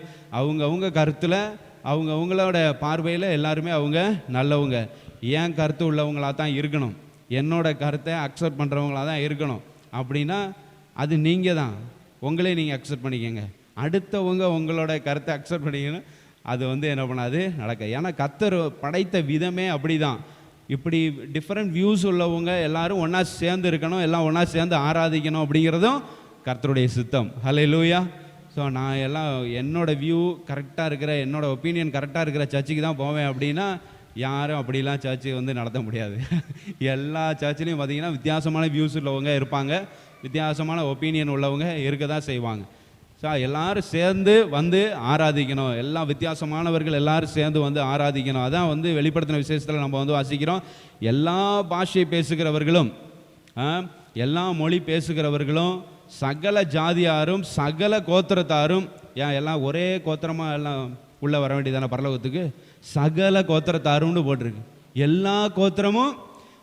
அவங்கவுங்க கருத்தில் அவங்களோட பார்வையில் எல்லாருமே அவங்க நல்லவங்க. ஏன் கருத்து உள்ளவங்களாக தான் இருக்கணும், என்னோட கருத்தை அக்செப்ட் பண்ணுறவங்களாக தான் இருக்கணும் அப்படின்னா அது நீங்கள் தான். உங்களே நீங்கள் அக்செப்ட் பண்ணிக்கங்க. அடுத்தவங்க உங்களோட கருத்தை அக்செப்ட் பண்ணிக்கணும், அது வந்து என்ன பண்ணாது, நடக்க. ஏன்னா கர்த்தர் படைத்த விதமே அப்படி தான். இப்படி டிஃப்ரெண்ட் வியூஸ் உள்ளவங்க எல்லாரும் ஒன்றா சேர்ந்து இருக்கணும், எல்லாம் ஒன்றா சேர்ந்து ஆராதிக்கணும் அப்படிங்கிறதும் கர்த்தருடைய சித்தம். ஹல்லேலூயா. ஸோ நான் எல்லாம் என்னோடய வியூ கரெக்டாக இருக்கிற, என்னோடய ஒப்பீனியன் கரெக்டாக இருக்கிற சர்ச்சுக்கு தான் போவேன் அப்படின்னா யாரும் அப்படிலாம் சர்ச்சு வந்து நடத்த முடியாது. எல்லா சர்ச்சிலையும் பார்த்திங்கன்னா வித்தியாசமான வியூஸ் உள்ளவங்க இருப்பாங்க, வித்தியாசமான ஒப்பீனியன் உள்ளவங்க இருக்க தான் செய்வாங்க. ஸோ எல்லோரும் சேர்ந்து வந்து ஆராதிக்கணும், எல்லா வித்தியாசமானவர்கள் எல்லோரும் சேர்ந்து வந்து ஆராதிக்கணும். அதான் வந்து வெளிப்படுத்தின விசேஷத்தில் நம்ம வந்து வாசிக்கிறோம். எல்லா பாஷை பேசுகிறவர்களும், எல்லா மொழி பேசுகிறவர்களும், சகல ஜாதியாரும் சகல கோத்திரத்தாரும், ஏன் எல்லாம் ஒரே கோத்திரமாக எல்லாம் உள்ளே வர வேண்டியதான பரலோகத்துக்கு? சகல கோத்திரத்தாரும்னு போட்டிருக்கு. எல்லா கோத்திரமும்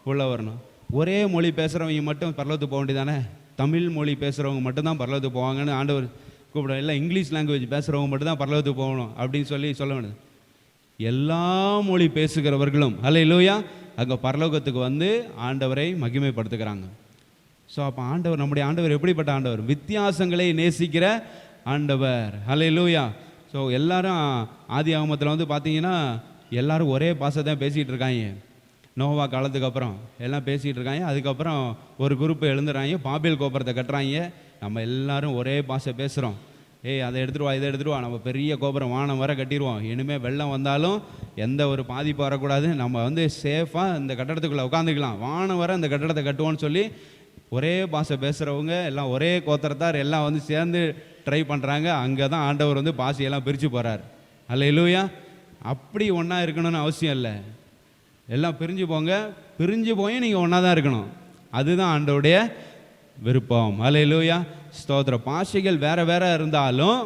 உள்ளே வரணும். ஒரே மொழி பேசுகிறவங்க மட்டும் பரலோகத்துக்கு போக வேண்டியதானே? தமிழ் மொழி பேசுகிறவங்க மட்டும்தான் பரலோகத்துக்கு போவாங்கன்னு ஆண்டவர் கூப்பிட. இல்லை இங்கிலீஷ் லாங்குவேஜ் பேசுகிறவங்க மட்டும்தான் பரலோகத்துக்கு போகணும் அப்படின்னு சொல்ல வேண்டியது. எல்லா மொழி பேசுகிறவர்களும் ஹல்லேலூயா அங்கே பரலோகத்துக்கு வந்து ஆண்டவரை மகிமைப்படுத்துகிறாங்க. ஸோ அப்போ ஆண்டவர், நம்முடைய ஆண்டவர் எப்படிப்பட்ட ஆண்டவர்? வித்தியாசங்களை நேசிக்கிற ஆண்டவர். ஹல்லேலூயா. ஸோ எல்லாரும் ஆதி ஆகமத்தில் வந்து பார்த்தீங்கன்னா எல்லோரும் ஒரே பாஷை தான் பேசிகிட்டு இருக்காங்க. நோவா காலத்துக்கு அப்புறம் எல்லாம் பேசிகிட்டு இருக்காங்க. அதுக்கப்புறம் ஒரு குரூப் எழுந்துடுறாங்க, பாபேல் கோபுரத்தை கட்டுறாங்க. நம்ம எல்லாரும் ஒரே பாஷை பேசுகிறோம். அதை எடுத்துருவா, இதை எடுத்துருவா, நம்ம பெரிய கோபுரம் வானம் வர கட்டிடுவோம். இனிமேல் வெள்ளம் வந்தாலும் எந்த ஒரு பாதிப்பு வரக்கூடாது, நம்ம வந்து சேஃபாக இந்த கட்டடத்துக்குள்ளே உட்காந்துக்கலாம், வானம் வர இந்த கட்டடத்தை கட்டுவோன்னு சொல்லி ஒரே பாஷை பேசுகிறவங்க எல்லாம் ஒரே கோத்திரத்தார் எல்லாம் வந்து சேர்ந்து ட்ரை பண்ணுறாங்க. அங்கே தான் ஆண்டவர் வந்து பாஷையெல்லாம் பிரித்து போகிறார். ஹல்லேலூயா. அப்படி ஒன்றா இருக்கணும்னு அவசியம் இல்லை. எல்லாம் பிரிஞ்சு போங்க, பிரிஞ்சு போய் நீங்கள் ஒன்றா தான் இருக்கணும். அதுதான் ஆண்டவருடைய விருப்பம். ஹல்லேலூயா. ஸ்தோத்திர. பாஷைகள் வேறு வேறு இருந்தாலும்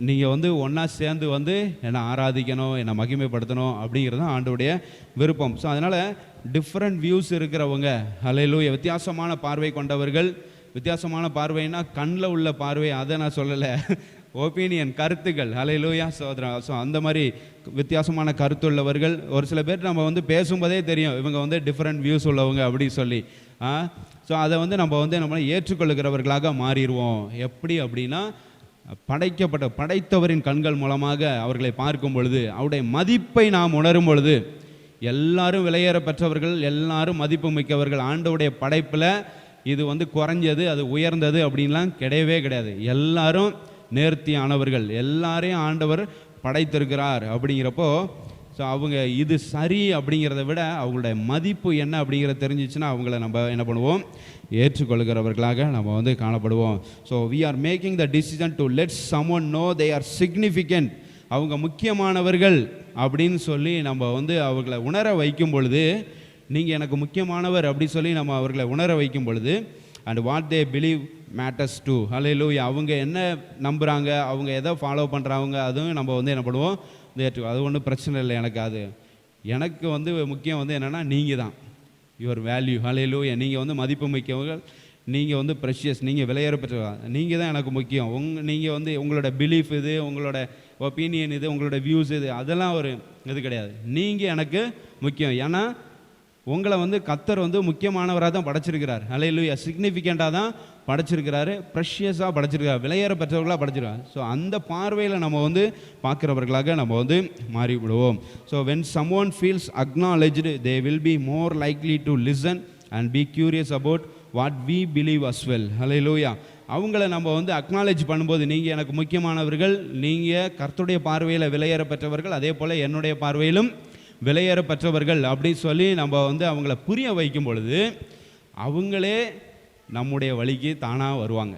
நீங்கள் வந்து ஒன்றா சேர்ந்து வந்து என்னை ஆராதிக்கணும், என்னை மகிமைப்படுத்தணும் அப்படிங்கிறது தான் ஆண்டவருடைய விருப்பம். ஸோ அதனால் டிஃப்ரெண்ட் வியூஸ் இருக்கிறவங்க, ஹல்லேலூயா, வித்தியாசமான பார்வை கொண்டவர்கள். வித்தியாசமான பார்வைன்னா கண்ணில் உள்ள பார்வை, அதை நான் சொல்லலை. ஒப்பீனியன், கருத்துக்கள். ஹல்லேலூயா சகோதரன். ஸோ அந்த மாதிரி வித்தியாசமான கருத்துள்ளவர்கள். ஒரு சில பேர் நம்ம வந்து பேசும்போதே தெரியும் இவங்க வந்து டிஃப்ரெண்ட் வியூஸ் உள்ளவங்க அப்படி சொல்லி. ஸோ அதை வந்து நம்ம ஏற்றுக்கொள்ளுகிறவர்களாக மாறிடுவோம். எப்படி அப்படின்னா, படைத்தவரின் கண்கள் மூலமாக அவர்களை பார்க்கும் பொழுது, அவருடைய மதிப்பை நாம் உணரும் பொழுது, எல்லாரும் விலையேற பெற்றவர்கள், எல்லாரும் மதிப்பு மிக்கவர்கள். ஆண்டவருடைய படைப்பில் இது வந்து குறைஞ்சது, அது உயர்ந்தது அப்படின்லாம் கிடையவே கிடையாது. எல்லாரும் நேர்த்தியானவர்கள், எல்லாரையும் ஆண்டவர் படைத்திருக்கிறார். அப்படிங்கிறப்போ ஸோ அவங்க இது சரி அப்படிங்கிறத விட அவங்களுடைய மதிப்பு என்ன அப்படிங்கிறத தெரிஞ்சிச்சுன்னா அவங்கள நம்ம என்ன பண்ணுவோம், ஏற்றுக்கொள்கிறவர்களாக நம்ம வந்து காணப்படுவோம். So we are making the decision to let someone know they are significant. அவங்க முக்கியமானவர்கள் அப்படின்னு சொல்லி நம்ம வந்து அவர்களை உணர வைக்கும் பொழுது, நீங்கள் எனக்கு முக்கியமானவர் அப்படி சொல்லி நம்ம அவர்களை உணர வைக்கும் பொழுது, and what they believe matters too. Hallelujah. அவங்க என்ன நம்புகிறாங்க, அவங்க எதை ஃபாலோ பண்ணுறாங்க, அதுவும் நம்ம வந்து என்ன பண்ணுவோம், அது ஒன்றும் பிரச்சனை இல்லை. எனக்கு வந்து முக்கியம் வந்து என்னென்னா நீங்கள் தான், யுவர் வேல்யூ. ஹல்லேலூயா. நீங்கள் வந்து மதிப்பு மிக்கவர்கள், நீங்கள் வந்து ப்ரெஷியஸ், நீங்கள் விலையேற பெற்றவர்கள், நீங்கள் தான் எனக்கு முக்கியம். நீங்கள் வந்து உங்களோட பிலீஃப் இது, உங்களோட ஒப்பீனியன் இது, உங்களோட வியூஸ் இது, அதெல்லாம் ஒரு இது கிடையாது. நீங்கள் எனக்கு முக்கியம். ஏன்னா உங்களை வந்து கர்த்தர் வந்து முக்கியமானவராக தான் படைச்சிருக்கிறார். ஹல்லேலூயா. சிக்னிஃபிகண்ட்டாக தான் படைச்சிருக்கிறாரு, ப்ரெஷியஸாக படைச்சிருக்கிறார், விலையேற பெற்றவர்களாக படைச்சிருக்காரு. ஸோ அந்த பார்வையில் நம்ம வந்து பார்க்குறவர்களாக நம்ம வந்து மாறிவிடுவோம். So when someone feels acknowledged, they will be more likely to listen and be curious about what we believe as well. Hallelujah. அவங்கள நம்ம வந்து அக்னாலேஜ் பண்ணும்போது, நீங்கள் எனக்கு முக்கியமானவர்கள், நீங்கள் கர்த்தருடைய பார்வையில் விலையேற பெற்றவர்கள், அதே போல் என்னுடைய பார்வையிலும் விலையேற பெற்றவர்கள் அப்படின்னு சொல்லி நம்ம வந்து அவங்கள புரிய வைக்கும் பொழுது, அவங்களே நம்முடைய வழிக்கு தானாக வருவாங்க.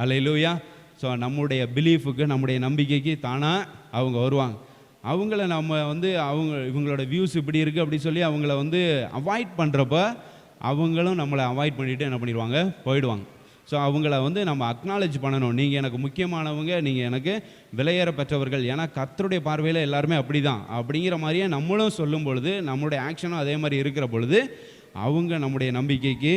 ஹல்லேலூயா. ஸோ நம்முடைய பிலீஃபுக்கு, நம்முடைய நம்பிக்கைக்கு தானாக அவங்க வருவாங்க. அவங்கள நம்ம வந்து இவங்களோட வியூஸ் இப்படி இருக்குது அப்படி சொல்லி அவங்கள வந்து அவாய்ட் பண்ணுறப்ப, அவங்களும் நம்மளை அவாய்ட் பண்ணிவிட்டு என்ன பண்ணிடுவாங்க, போயிடுவாங்க. ஸோ அவங்கள வந்து நம்ம அக்னாலேஜ் பண்ணணும். நீங்கள் எனக்கு முக்கியமானவங்க, நீங்கள் எனக்கு விலையேற பெற்றவர்கள், ஏன்னா கர்த்தருடைய பார்வையில் எல்லாருமே அப்படி தான் அப்படிங்கிற மாதிரியே நம்மளும் சொல்லும் பொழுது, நம்மளுடைய ஆக்ஷனும் அதே மாதிரி இருக்கிற பொழுது, அவங்க நம்முடைய நம்பிக்கைக்கு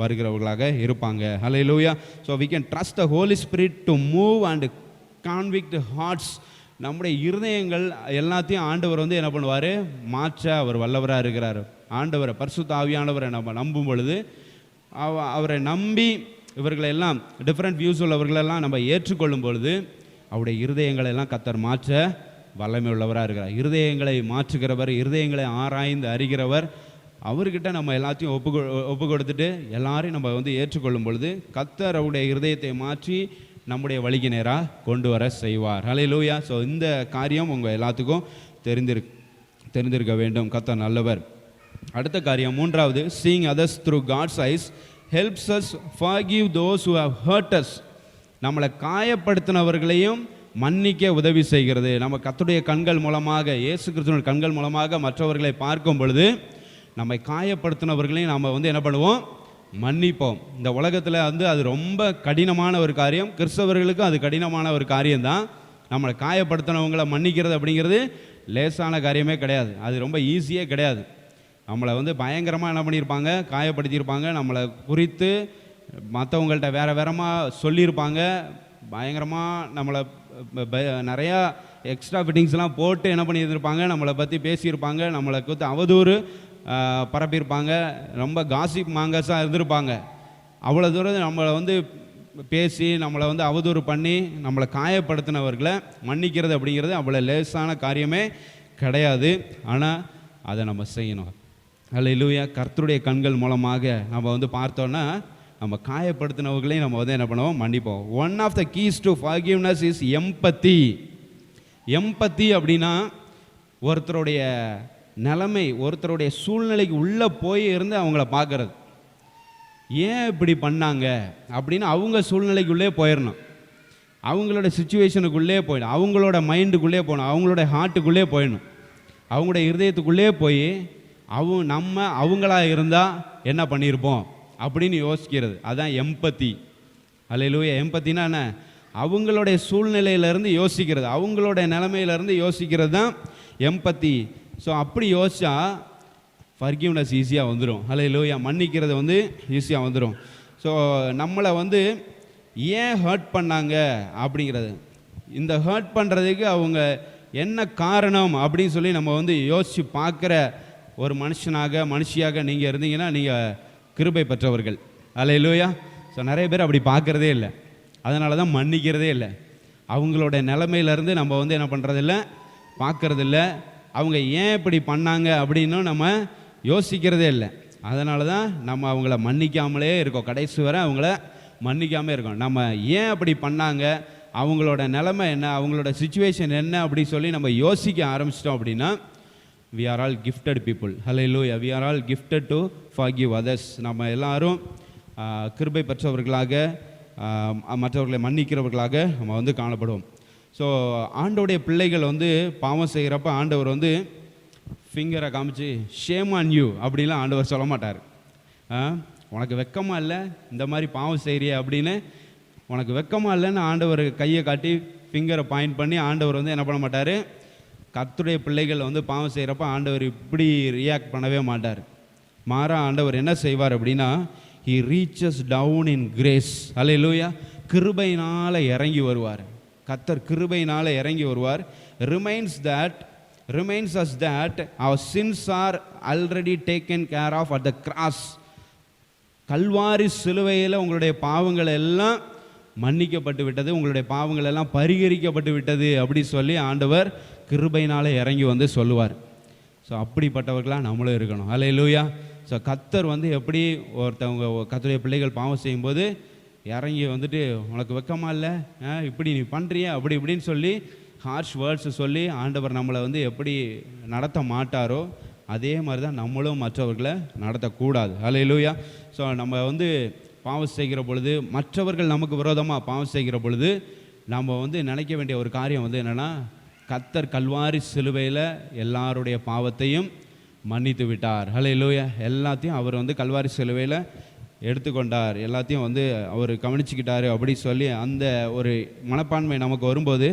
வருகிறவர்களாக இருப்பாங்க. Hallelujah. So we can trust the Holy Spirit to move and convict hearts. நம்முடைய இருதயங்கள் எல்லாத்தையும் ஆண்டவர் வந்து என்ன பண்ணுவார், மாற்ற அவர் வல்லவராக இருக்கிறார். ஆண்டவரை, பரிசுத்த ஆவியானவரை நம்ம நம்பும் பொழுது, அவரை நம்பி இவர்களை எல்லாம் டிஃப்ரெண்ட் வியூஸ் உள்ளவர்களெல்லாம் நம்ம ஏற்றுக்கொள்ளும் பொழுது, அவருடைய இருதயங்களை எல்லாம் கர்த்தர் மாற்ற வல்லமை உள்ளவராக இருக்கிறார். இருதயங்களை மாற்றுகிறவர், இருதயங்களை ஆராய்ந்து அறிகிறவர். அவர்கிட்ட நம்ம எல்லாத்தையும் ஒப்பு கொடுத்துட்டு எல்லாரையும் நம்ம வந்து ஏற்றுக்கொள்ளும் பொழுது, கர்த்தர் அவருடைய இருதயத்தை மாற்றி நம்முடைய வழிக்கு நேராக கொண்டு வர செய்வார். ஹல்லேலூயா. ஸோ இந்த காரியம் உங்கள் எல்லாத்துக்கும் தெரிந்திருக்க வேண்டும். கர்த்தர் நல்லவர். அடுத்த காரியம், மூன்றாவது, seeing others through God's eyes helps us forgive those who have hurt us. நம்மளை காயப்படுத்தினவர்களையும் மன்னிக்க உதவி செய்கிறது. நம்ம கர்த்தருடைய கண்கள் மூலமாக, இயேசு கிறிஸ்துவின் கண்கள் மூலமாக மற்றவர்களை பார்க்கும் பொழுது, நம்மை காயப்படுத்தினவர்களையும் நாம் வந்து என்ன பண்ணுவோம், மன்னிப்போம். இந்த உலகத்தில் வந்து அது ரொம்ப கடினமான ஒரு காரியம். கிறிஸ்தவர்களுக்கும் அது கடினமான ஒரு காரியம்தான். நம்மளை காயப்படுத்தினவங்களை மன்னிக்கிறது அப்படிங்கிறது லேசான காரியமே கிடையாது. அது ரொம்ப ஈஸியே கிடையாது. நம்மளை வந்து பயங்கரமாக என்ன பண்ணியிருப்பாங்க, காயப்படுத்தியிருப்பாங்க. நம்மளை குறித்து மற்றவங்கள்ட்ட வேறமாக சொல்லியிருப்பாங்க. பயங்கரமாக நம்மளை நிறையா எக்ஸ்ட்ரா ஃபிட்டிங்ஸ்லாம் போட்டு என்ன பண்ணியிருந்திருப்பாங்க, நம்மளை பற்றி பேசியிருப்பாங்க. நம்மளை குறித்து அவதூறு பரப்பியிருப்பாங்க. ரொம்ப காசிப் மாங்கஸாக இருந்திருப்பாங்க. அவ்வளோ தூரம் நம்மளை வந்து பேசி நம்மளை வந்து அவதூறு பண்ணி நம்மளை காயப்படுத்தினவர்களை மன்னிக்கிறது அப்படிங்கிறது அவ்வளோ லேசான காரியமே கிடையாது. ஆனால் அதை நம்ம செய்யணும். ஹல்லேலூயா. கர்த்தருடைய கண்கள் மூலமாக நம்ம வந்து பார்த்தோன்னா, நம்ம காயப்படுத்தினவர்களையும் நம்ம வந்து என்ன பண்ணுவோம், மன்னிப்போம். One of the keys to forgiveness is empathy. Empathy அப்படின்னா ஒருத்தருடைய நிலைமை, ஒருத்தருடைய சூழ்நிலைக்கு உள்ளே போய் இருந்து அவங்கள பார்க்கறது. ஏன் இப்படி பண்ணாங்க அப்படின்னு அவங்க சூழ்நிலைக்குள்ளே போயிடணும். அவங்களோட சுச்சுவேஷனுக்குள்ளே போயிடணும். அவங்களோட மைண்டுக்குள்ளே போகணும். அவங்களோட ஹார்ட்டுக்குள்ளே போயிடணும். அவங்களோட இருதயத்துக்குள்ளே போய் அவங்களா இருந்தால் என்ன பண்ணியிருப்போம் அப்படின்னு யோசிக்கிறது. அதுதான் எம்பத்தி. ஹல்லேலூயா. எம்பத்தினா என்ன, அவங்களுடைய சூழ்நிலையிலேருந்து யோசிக்கிறது, அவங்களோட நிலைமையிலேருந்து யோசிக்கிறது தான் எம்பத்தி. ஸோ அப்படி யோசிச்சா ஃபர்கிவ்னஸ் ஈஸியாக வந்துடும். ஹல்லேலூயா. மன்னிக்கிறது வந்து ஈஸியாக வந்துடும். ஸோ நம்மளை வந்து ஏன் ஹர்ட் பண்ணாங்க அப்படிங்கிறது, இந்த ஹர்ட் பண்ணுறதுக்கு அவங்க என்ன காரணம் அப்படின்னு சொல்லி நம்ம வந்து யோசித்து பார்க்குற ஒரு மனுஷியாக நீங்கள் இருந்தீங்கன்னா நீங்கள் கிருபை பெற்றவர்கள். அல்லேலூயா. ஸோ நிறைய பேர் அப்படி பார்க்குறதே இல்லை, அதனால தான் மன்னிக்கிறதே இல்லை. அவங்களோட நிலைமையிலேருந்து நம்ம வந்து என்ன பண்ணுறதில்ல, பார்க்குறதில்ல. அவங்க ஏன் இப்படி பண்ணாங்க அப்படின்னு நம்ம யோசிக்கிறதே இல்லை. அதனால தான் நம்ம அவங்கள மன்னிக்காமலே இருக்கோம், கடைசி வரை அவங்கள மன்னிக்காமல் இருக்கோம். நம்ம ஏன் அப்படி பண்ணாங்க, அவங்களோட நிலைமை என்ன, அவங்களோட சுச்சுவேஷன் என்ன அப்படி சொல்லி நம்ம யோசிக்க ஆரம்பிச்சிட்டோம் அப்படின்னா we are all gifted people. Hallelujah. We are all gifted to forgive others. நம்ம எல்லாரும் கிருபை பெற்றவர்களாக, மற்றவர்களை மன்னிக்கிறவர்களாக நம்ம வந்து காணப்படுவோம். ஸோ ஆண்டவருடைய பிள்ளைகள் வந்து பாவம் செய்கிறப்ப ஆண்டவர் வந்து ஃபிங்கரை காமிச்சு ஷேம் ஆன் யூ அப்படின்லாம் ஆண்டவர் சொல்ல மாட்டார். உனக்கு வெக்கமாக இல்லை இந்த மாதிரி பாவம் செய்கிறிய அப்படின்னு, உனக்கு வெக்கமாக இல்லைன்னு ஆண்டவர் கையை காட்டி ஃபிங்கரை பாயிண்ட் பண்ணி ஆண்டவர் வந்து என்ன பண்ண மாட்டார். கர்த்தருடைய பிள்ளைகள் வந்து பாவம் செய்கிறப்ப ஆண்டவர் இப்படி ரியாக்ட் பண்ணவே மாட்டார். மாறா ஆண்டவர் என்ன செய்வார் அப்படின்னா, he reaches down in grace. ஹல்லேலூயா. கிருபையினால் இறங்கி வருவார். கர்த்தர் கிருபையினால் இறங்கி வருவார். reminds us that our sins are already taken care of at the cross. Kalvari சிலுவையில் உங்களுடைய பாவங்கள் எல்லாம் மன்னிக்கப்பட்டு விட்டது, உங்களுடைய பாவங்கள் எல்லாம் பரிகரிக்கப்பட்டு விட்டது அப்படி சொல்லி ஆண்டவர் கிருபையினால் இறங்கி வந்து சொல்லுவார். ஸோ அப்படிப்பட்டவர்களாக நம்மளும் இருக்கணும். அல்லேலூயா. ஸோ கர்த்தர் வந்து எப்படி ஒருத்தவங்க கர்த்தருடைய பிள்ளைகள் பாவம் செய்யும்போது இறங்கி வந்துட்டு உனக்கு வெக்கமா இல்லை, இப்படி நீ பண்ணுறிய அப்படி இப்படின்னு சொல்லி ஹார்ஷ் வேர்ட்ஸ் சொல்லி ஆண்டவர் நம்மளை வந்து எப்படி நடத்த மாட்டாரோ அதே மாதிரி தான் நம்மளும் மற்றவர்களை நடத்தக்கூடாது. அல்லேலூயா. ஸோ நம்ம வந்து பாவம் செய்கிற பொழுது, மற்றவர்கள் நமக்கு விரோதமாக பாவம் செய்கிற பொழுது நம்ம வந்து நினைக்க வேண்டிய ஒரு காரியம் வந்து என்னென்னா, கர்த்தர் கல்வாரி சிலுவையில் எல்லாருடைய பாவத்தையும் மன்னித்து விட்டார். ஹல்லேலூயா. எல்லாத்தையும் அவர் வந்து கல்வாரி சிலுவையில் எடுத்துக்கொண்டார், எல்லாத்தையும் வந்து அவர் கவனிச்சுக்கிட்டார் அப்படி சொல்லி அந்த ஒரு மனப்பான்மை நமக்கு வரும்போது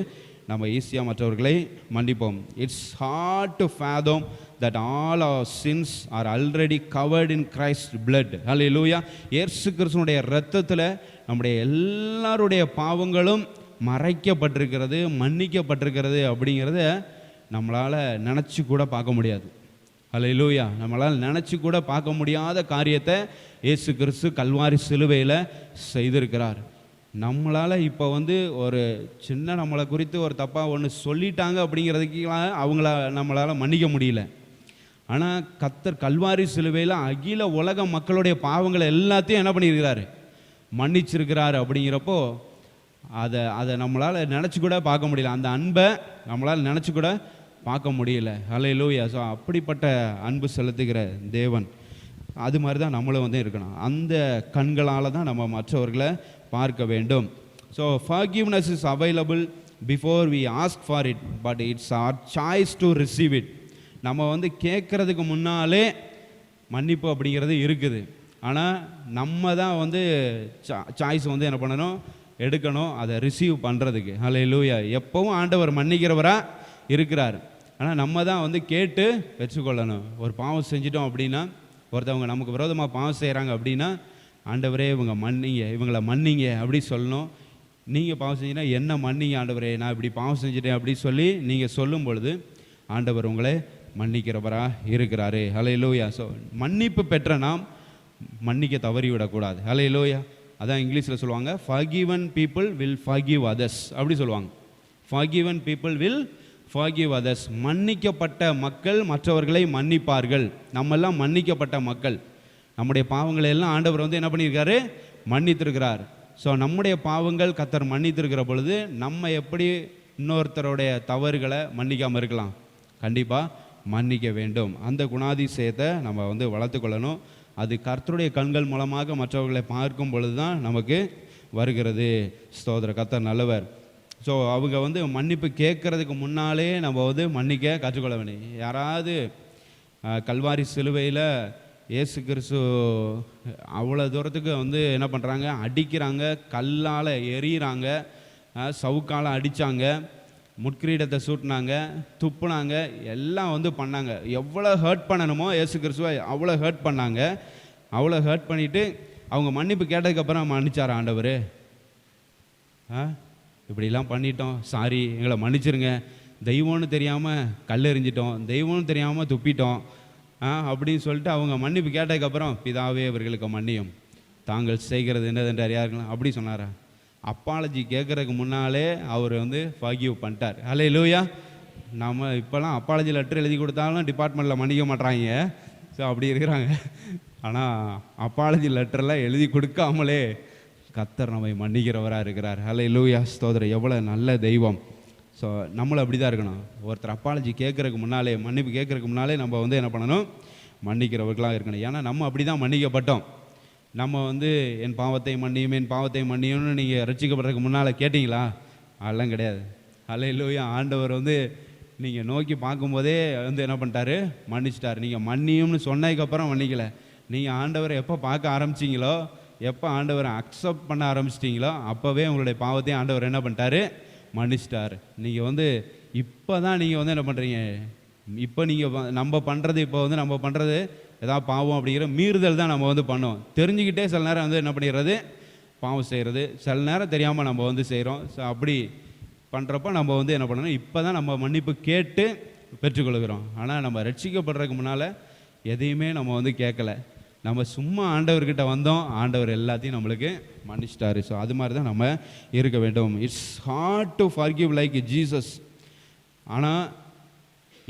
நம்ம ஈஸியாக மற்றவர்களை மன்னிப்போம். It's hard to fathom that all our sins are already covered in Christ's blood. Hallelujah. இயேசு கிறிஸ்துவினுடைய இரத்தத்தில் நம்முடைய எல்லாருடைய பாவங்களும் மறைக்கப்பட்டிருக்கிறது, மன்னிக்கப்பட்டிருக்கிறது அப்படிங்கிறத நம்மளால் நினச்சி கூட பார்க்க முடியாது. ஹல்லேலூயா. நம்மளால் நினச்சி கூட பார்க்க முடியாத காரியத்தை இயேசு கிறிஸ்து கல்வாரி சிலுவையில் செய்திருக்கிறார். நம்மளால் இப்போ வந்து ஒரு சின்ன நம்மளை குறித்து ஒரு தப்பாக ஒன்று சொல்லிட்டாங்க அப்படிங்கிறதுக்கெல்லாம் அவங்கள நம்மளால் மன்னிக்க முடியல. ஆனால் கர்த்தர் கல்வாரி சிலுவையில் அகில உலக மக்களுடைய பாவங்களை எல்லாத்தையும் என்ன பண்ணியிருக்கிறாரு, மன்னிச்சிருக்கிறாரு. அப்படிங்கிறப்போ அதை நம்மளால் நினச்சி கூட பார்க்க முடியல, அந்த அன்பை நம்மளால் நினச்சி கூட பார்க்க முடியல. ஹல்லேலூயா. ஸோ அப்படிப்பட்ட அன்பு செலுத்துகிற தேவன், அது மாதிரி தான் நம்மளும் வந்து இருக்கணும். அந்த கண்களால் தான் நம்ம மற்றவர்களை பார்க்க வேண்டும். So forgiveness is available before we ask for it, but it's our choice to receive it. நம்ம வந்து கேட்குறதுக்கு முன்னாலே மன்னிப்பு அப்படிங்கிறது இருக்குது. ஆனால் நம்ம தான் வந்து சாய்ஸ் வந்து என்ன பண்ணணும், எடுக்கணும் அதை ரிசீவ் பண்ணுறதுக்கு. ஹல்லேலூயா. எப்பவும் ஆண்டவர் மன்னிக்கிறவராக இருக்கிறார். ஆனால் நம்ம தான் வந்து கேட்டு வச்சுக்கொள்ளணும். ஒரு பாவம் செஞ்சிட்டோம் அப்படின்னா, ஒருத்தவங்க நமக்கு விரோதமாக பாவம் செய்கிறாங்க அப்படின்னா, ஆண்டவரே இவங்களை மன்னிங்க அப்படி சொல்லணும். நீங்கள் பாவம் செஞ்சீங்கன்னா என்ன மன்னிங்க ஆண்டவரே, நான் இப்படி பாவம் செஞ்சுட்டேன் அப்படி சொல்லி நீங்கள் சொல்லும் பொழுது ஆண்டவர் உங்களை மன்னிக்கிறவராக இருக்கிறாரு. ஹல்லேலூயா. ஸோ மன்னிப்பு பெற்ற நாம் மன்னிக்க தவறிவிடக்கூடாது. ஹல்லேலூயா. அதான் இங்கிலீஷில் சொல்லுவாங்க, forgiven people will forgive others அப்படி சொல்லுவாங்க. forgiven people will forgive others. மன்னிக்கப்பட்ட மக்கள் மற்றவர்களை மன்னிப்பார்கள். நம்மெல்லாம் மன்னிக்கப்பட்ட மக்கள். நம்முடைய பாவங்களை எல்லாம் ஆண்டவர் வந்து என்ன பண்ணியிருக்காரு, மன்னித்திருக்கிறார். ஸோ நம்முடைய பாவங்கள் கர்த்தர் மன்னித்திருக்கிற பொழுது நம்ம எப்படி இன்னொருத்தருடைய தவறுகளை மன்னிக்காமல் இருக்கலாம்? கண்டிப்பாக மன்னிக்க வேண்டும். அந்த குணாதிசயத்தை நம்ம வந்து வளர்த்து கொள்ளணும். அது கர்த்தருடைய கண்கள் மூலமாக மற்றவர்களை பார்க்கும் பொழுது தான் நமக்கு வருகிறது. ஸ்தோத்திர. கர்த்தர் நல்லவர். ஸோ அவங்க வந்து மன்னிப்பு கேட்கறதுக்கு முன்னாலே நம்ம வந்து மன்னிக்க கற்றுக்கொள்ள வேண்டும். யாராவது கல்வாரி சிலுவையில் இயேசு கிறிஸ்து அவ்வளோ தூரத்துக்கு வந்து என்ன பண்ணுறாங்க, அடிக்கிறாங்க, கல்லால் எறிகிறாங்க, சவுக்கால் அடித்தாங்க, முட்கிரீடத்தை சூட்டினாங்க, துப்புனாங்க, எல்லாம் வந்து பண்ணாங்க. எவ்வளோ ஹர்ட் பண்ணணுமோ இயேசு கிறிஸ்துவை அவ்வளோ ஹர்ட் பண்ணாங்க. அவ்வளோ ஹர்ட் பண்ணிவிட்டு அவங்க மன்னிப்பு கேட்டதுக்கப்புறம் மன்னிச்சார் ஆண்டவர்? இப்படிலாம் பண்ணிட்டோம், சாரி, எங்களை மன்னிச்சிருங்க, தெய்வம்னு தெரியாமல் கல் எறிஞ்சிட்டோம், தெய்வம்னு தெரியாமல் துப்பிட்டோம் அப்படின்னு சொல்லிட்டு அவங்க மன்னிப்பு கேட்டதுக்கப்புறம், பிதாவே அவர்களுக்கு மன்னியும், தாங்கள் செய்கிறது என்னதென்று அறியார்கள் அப்படி சொன்னாரா? அப்பாலஜி கேட்குறதுக்கு முன்னாலே அவர் வந்து ஃபர்கிவ் பண்ணிட்டார். ஹல்லேலூயா. நம்ம இப்போலாம் அப்பாலஜி லெட்டர் எழுதி கொடுத்தாலும் டிபார்ட்மெண்ட்டில் மன்னிக்க மாட்றாங்க. ஸோ அப்படி இருக்கிறாங்க. ஆனால் அப்பாலஜி லெட்டர்லாம் எழுதி கொடுக்காமலே கர்த்தர் நம்மை மன்னிக்கிறவராக இருக்கிறார். ஹல்லேலூயா, ஸ்தோத்திரம். எவ்வளோ நல்ல தெய்வம். ஸோ நம்மளும் அப்படி தான் இருக்கணும். ஒருத்தர் அப்பாலஜி கேட்குறதுக்கு முன்னாலே, மன்னிப்பு கேட்குறதுக்கு முன்னாலே நம்ம வந்து என்ன பண்ணணும்? மன்னிக்கிறவர்களாக இருக்கணும். ஏன்னா நம்ம அப்படி தான் மன்னிக்கப்பட்டோம். நம்ம வந்து என் பாவத்தை மன்னியும், என் பாவத்தை மன்னியும்னு நீங்கள் ரட்சிக்கப்படுறதுக்கு முன்னால் கேட்டிங்களா? அதெல்லாம் கிடையாது. ஹல்லேலூயா. ஆண்டவர் வந்து நீங்கள் நோக்கி பார்க்கும்போதே வந்து என்ன பண்ணிட்டாரு? மன்னிச்சிட்டார். நீங்கள் மன்னியும்னு சொன்னதுக்கப்புறம் மன்னிக்கலை. நீங்கள் ஆண்டவரை எப்போ பார்க்க ஆரம்பிச்சிங்களோ, எப்போ ஆண்டவரை அக்செப்ட் பண்ண ஆரம்பிச்சிட்டிங்களோ, அப்போவே உங்களுடைய பாவத்தையும் ஆண்டவர் என்ன பண்ணிட்டாரு? மன்னிச்சிட்டார். நீங்கள் வந்து இப்போ தான் நீங்கள் வந்து என்ன பண்ணுறீங்க? இப்போ நீங்கள் நம்ம பண்ணுறது ஏதாவது பாவம் அப்படிங்கிற மீறுதல் தான் நம்ம வந்து பண்ணுவோம். தெரிஞ்சுக்கிட்டே சில நேரம் வந்து என்ன பண்ணிடுறது? பாவம் செய்கிறது. சில நேரம் தெரியாமல் நம்ம வந்து செய்கிறோம். ஸோ அப்படி பண்ணுறப்ப நம்ம வந்து என்ன பண்ணணும்? இப்போ தான் நம்ம மன்னிப்பு கேட்டு பெற்றுக்கொள்கிறோம். ஆனால் நம்ம ரட்சிக்கப்படுறதுக்கு முன்னால் எதையுமே நம்ம வந்து கேட்கல. நம்ம சும்மா ஆண்டவர்கிட்ட வந்தோம், ஆண்டவர் எல்லாத்தையும் நம்மளுக்கு மன்னிச்சிட்டாரு. ஸோ அது மாதிரி தான் நம்ம இருக்க வேண்டும். It's hard to forgive like Jesus. ஆனால்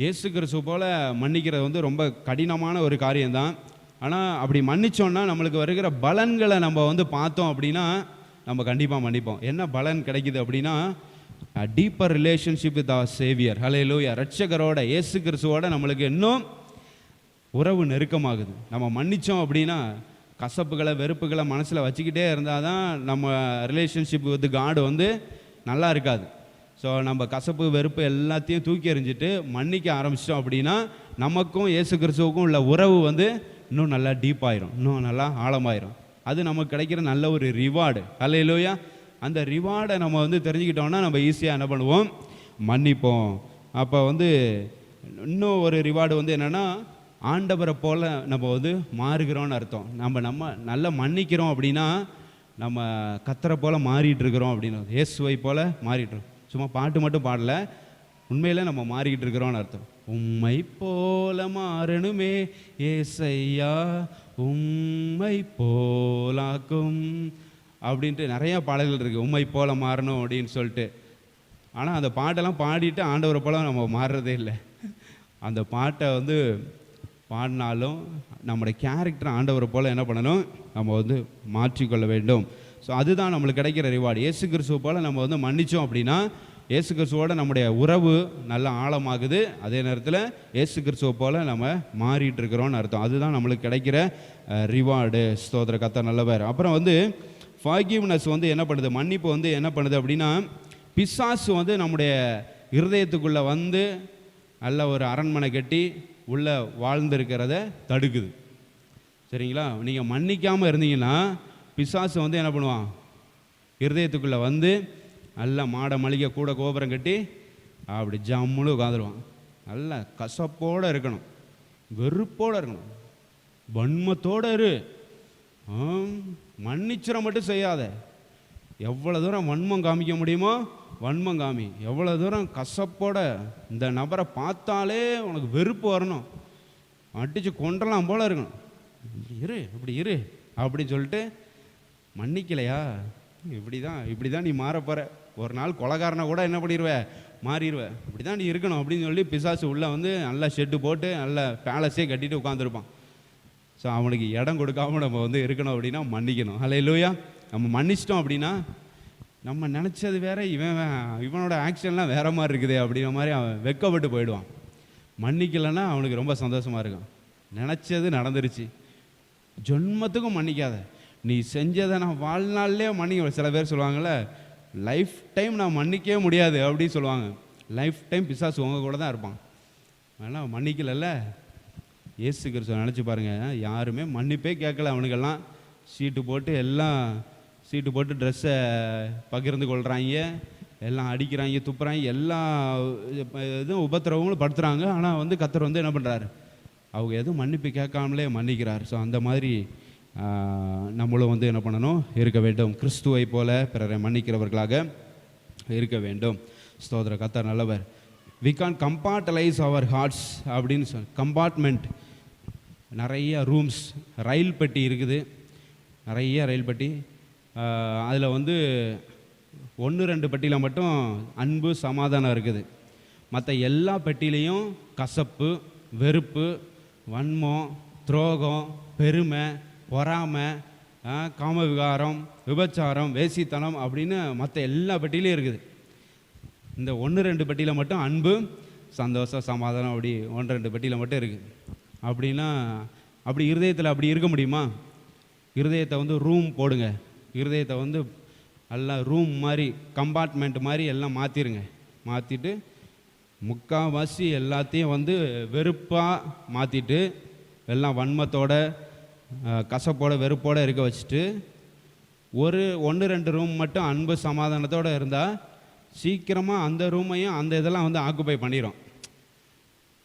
இயேசு கிறிஸ்து போல் மன்னிக்கிறது வந்து ரொம்ப கடினமான ஒரு காரியம்தான். ஆனால் அப்படி மன்னிச்சோன்னா நம்மளுக்கு வருகிற பலன்களை நம்ம வந்து பார்த்தோம் அப்படின்னா நம்ம கண்டிப்பாக மன்னிப்போம். என்ன பலன் கிடைக்குது அப்படின்னா, deeper relationship with our saviour. Hallelujah. ரட்சகரோட, இயேசு கிறிஸ்துவோட நம்மளுக்கு இன்னும் உறவு நெருக்கமாகுது. நம்ம மன்னித்தோம் அப்படின்னா கசப்புகளை, வெறுப்புகளை மனசில் வச்சுக்கிட்டே இருந்தால் தான் நம்ம ரிலேஷன்ஷிப் வித் காட் வந்து நல்லா இருக்காது. ஸோ நம்ம கசப்பு, வெறுப்பு எல்லாத்தையும் தூக்கி எறிஞ்சிட்டு மன்னிக்க ஆரம்பிச்சிட்டோம் அப்படின்னா நமக்கும் இயேசு கிறிஸ்துவுக்கும் உள்ள உறவு வந்து இன்னும் நல்லா டீப்பாயிரும், இன்னும் நல்லா ஆழமாயிரும். அது நமக்கு கிடைக்கிற நல்ல ஒரு ரிவார்டு. ஹல்லேலூயா. அந்த ரிவார்டை நம்ம வந்து தெரிஞ்சுக்கிட்டோம்னா நம்ம ஈஸியாக என்ன பண்ணுவோம்? மன்னிப்போம். அப்போ வந்து இன்னும் ஒரு ரிவார்டு வந்து என்னென்னா, ஆண்டவரை போல் நம்ம வந்து மாறுகிறோன்னு அர்த்தம். நம்ம நல்லா மன்னிக்கிறோம் அப்படின்னா நம்ம கர்த்தரை போல் மாறிட்டு இருக்கிறோம் அப்படின்னு, இயேசுவை போல் மாறிட்டுருக்கோம். சும்மா பாட்டு மட்டும் பாடல, உண்மையில் நம்ம மாறிக்கிட்டு இருக்கிறோன்னு அர்த்தம். உம்மை போல மாறணுமே ஏசையா, உம்மை போலாக்கும் அப்படின்ட்டு நிறையா பாடல்கள் இருக்குது. உம்மை போல மாறணும் அப்படின்னு சொல்லிட்டு. ஆனால் அந்த பாட்டெல்லாம் பாடிட்டு ஆண்டவரை போல நம்ம மாறுறதே இல்லை. அந்த பாட்டை வந்து பாடினாலும் நம்முடைய கேரக்டர் ஆண்டவரை போல் என்ன பண்ணணும்? நம்ம வந்து மாற்றிக்கொள்ள வேண்டும். ஸோ அதுதான் நம்மளுக்கு கிடைக்கிற ரிவார்டு. இயேசு கிறிஸ்துவ போல் நம்ம வந்து மன்னித்தோம் அப்படின்னா இயேசு கிறிஸ்துவோட நம்முடைய உறவு நல்லா ஆழமாகுது. அதே நேரத்தில் இயேசு கிறிஸ்துவ போல் நம்ம மாறிட்டு இருக்கிறோன்னு அர்த்தம். அதுதான் நம்மளுக்கு கிடைக்கிற ரிவார்டு. ஸ்தோத்திர, கர்த்தர் நல்லவர். அப்புறம் வந்து ஃபர்கிவ்னஸ் வந்து என்ன பண்ணுது? மன்னிப்பு வந்து என்ன பண்ணுது அப்படின்னா, பிசாசு வந்து நம்முடைய இருதயத்துக்குள்ளே வந்து நல்ல ஒரு அரண்மனை கட்டி உள்ளே வாழ்ந்துருக்கிறத தடுக்குது. சரிங்களா? நீங்கள் மன்னிக்காமல் இருந்தீங்கன்னா பிசாசு வந்து என்ன பண்ணுவான்? இருதயத்துக்குள்ளே வந்து நல்லா மாட மளிகை கூட கோபுரம் கட்டி அப்படி ஜம்முன்னு உட்காந்துருவான். நல்லா கசப்போடு இருக்கணும், வெறுப்போடு இருக்கணும், வன்மத்தோடு இரு, மன்னிச்சிட மட்டும் செய்யாத. எவ்வளோ தூரம் வன்மம் காமிக்க முடியுமோ வன்மம் காமி. எவ்வளோ தூரம் கசப்போட இந்த நபரை பார்த்தாலே உனக்கு வெறுப்பு வரணும், அடித்து கொண்டலாம் போல இருக்கணும், இரு இப்படி இரு அப்படின்னு சொல்லிட்டு, மன்னிக்கலையா இப்படி தான் நீ மாறப்போகிற. ஒரு நாள் கொலைகாரனை கூட என்ன பண்ணிடுவேன்? மாறிடுவேன். இப்படி தான் நீ இருக்கணும் அப்படின்னு சொல்லி பிசாசு உள்ளே வந்து நல்லா ஷெட்டு போட்டு நல்ல பேலஸே கட்டிட்டு உட்காந்துருப்பான். ஸோ அவனுக்கு இடம் கொடுக்காம நம்ம வந்து இருக்கணும் அப்படின்னா மன்னிக்கணும். ஹல்லேலூயா. நம்ம மன்னிச்சிட்டோம் அப்படின்னா நம்ம நினச்சது வேற, இவனோட ஆக்ஷன்லாம் வேற மாதிரி இருக்குது அப்படிங்கிற மாதிரி அவன் வெக்கப்பட்டு போயிடுவான். மன்னிக்கலைன்னா அவனுக்கு ரொம்ப சந்தோஷமாக இருக்கும். நினச்சது நடந்துருச்சு, ஜென்மத்துக்கும் மன்னிக்காத, நீ செஞ்சதை நான் வாழ்நாள்லேயே மன்னிக்க. சில பேர் சொல்லுவாங்கள்ல, லைஃப் டைம் நான் மன்னிக்கவே முடியாது அப்படின்னு சொல்லுவாங்க. லைஃப் டைம் பிசாசு உங்க கூட தான் இருப்பான். ஆனால் மன்னிக்கலைல்ல. இயேசு கிறிஸ்துவை நினச்சி பாருங்கள், யாருமே மன்னிப்பே கேட்கல. அவனுக்கெல்லாம் சீட்டு போட்டு ட்ரெஸ்ஸை பகிர்ந்து கொள்கிறாங்க, எல்லாம் அடிக்கிறாங்க, துப்புறாங்க, எல்லா இதுவும் உபத்திரவங்களும் படுத்துகிறாங்க. ஆனால் வந்து கர்த்தர் வந்து என்ன பண்ணுறாரு? அவங்க எதுவும் மன்னிப்பு கேட்காமலே மன்னிக்கிறார். ஸோ அந்த மாதிரி நம்மளும் வந்து என்ன பண்ணணும்? இருக்க வேண்டும். கிறிஸ்துவை போல பிறரை மன்னிக்கிறவர்களாக இருக்க வேண்டும். ஸ்தோத்திர. கர்த்தர் நல்லவர். வி கான் கம்பார்ட்டலைஸ் அவர் ஹார்ட்ஸ் அப்படின்னு கம்பார்ட்மெண்ட், நிறைய ரூம்ஸ், ரயில் பெட்டி இருக்குது, நிறைய ரயில் பெட்டி. அதில் வந்து 1-2 பெட்டியில் மட்டும் அன்பு சமாதானம் இருக்குது. மற்ற எல்லா பெட்டிலையும் கசப்பு, வெறுப்பு, வன்மம், துரோகம், பெருமை, பொறாமை, காம விகாரம், விபச்சாரம், வேசித்தனம் அப்படின்னு மற்ற எல்லா பெட்டிலையும் இருக்குது. இந்த 1-2 பெட்டியில் மட்டும் அன்பு, சந்தோஷம், சமாதானம், அப்படி 1-2 பெட்டியில் மட்டும் இருக்குது. அப்படின்னா அப்படி இருதயத்தில் அப்படி இருக்க முடியுமா? இருதயத்தை வந்து ரூம் போடுங்க. இருதயத்தை வந்து எல்லாம் ரூம் மாதிரி, கம்பார்ட்மெண்ட் மாதிரி எல்லாம் மாற்றிடுங்க. மாற்றிட்டு முக்கால்வாசி எல்லாத்தையும் வந்து வெறுப்பாக மாற்றிட்டு, எல்லாம் வன்மத்தோட, கசப்போட, வெறுப்போடு இருக்க வச்சுட்டு, 1-2 ரூம் மட்டும் அன்பு சமாதானத்தோடு இருந்தால் சீக்கிரமாக அந்த ரூமையும் அந்த இதெல்லாம் வந்து ஆக்குப்பை பண்ணிடும்.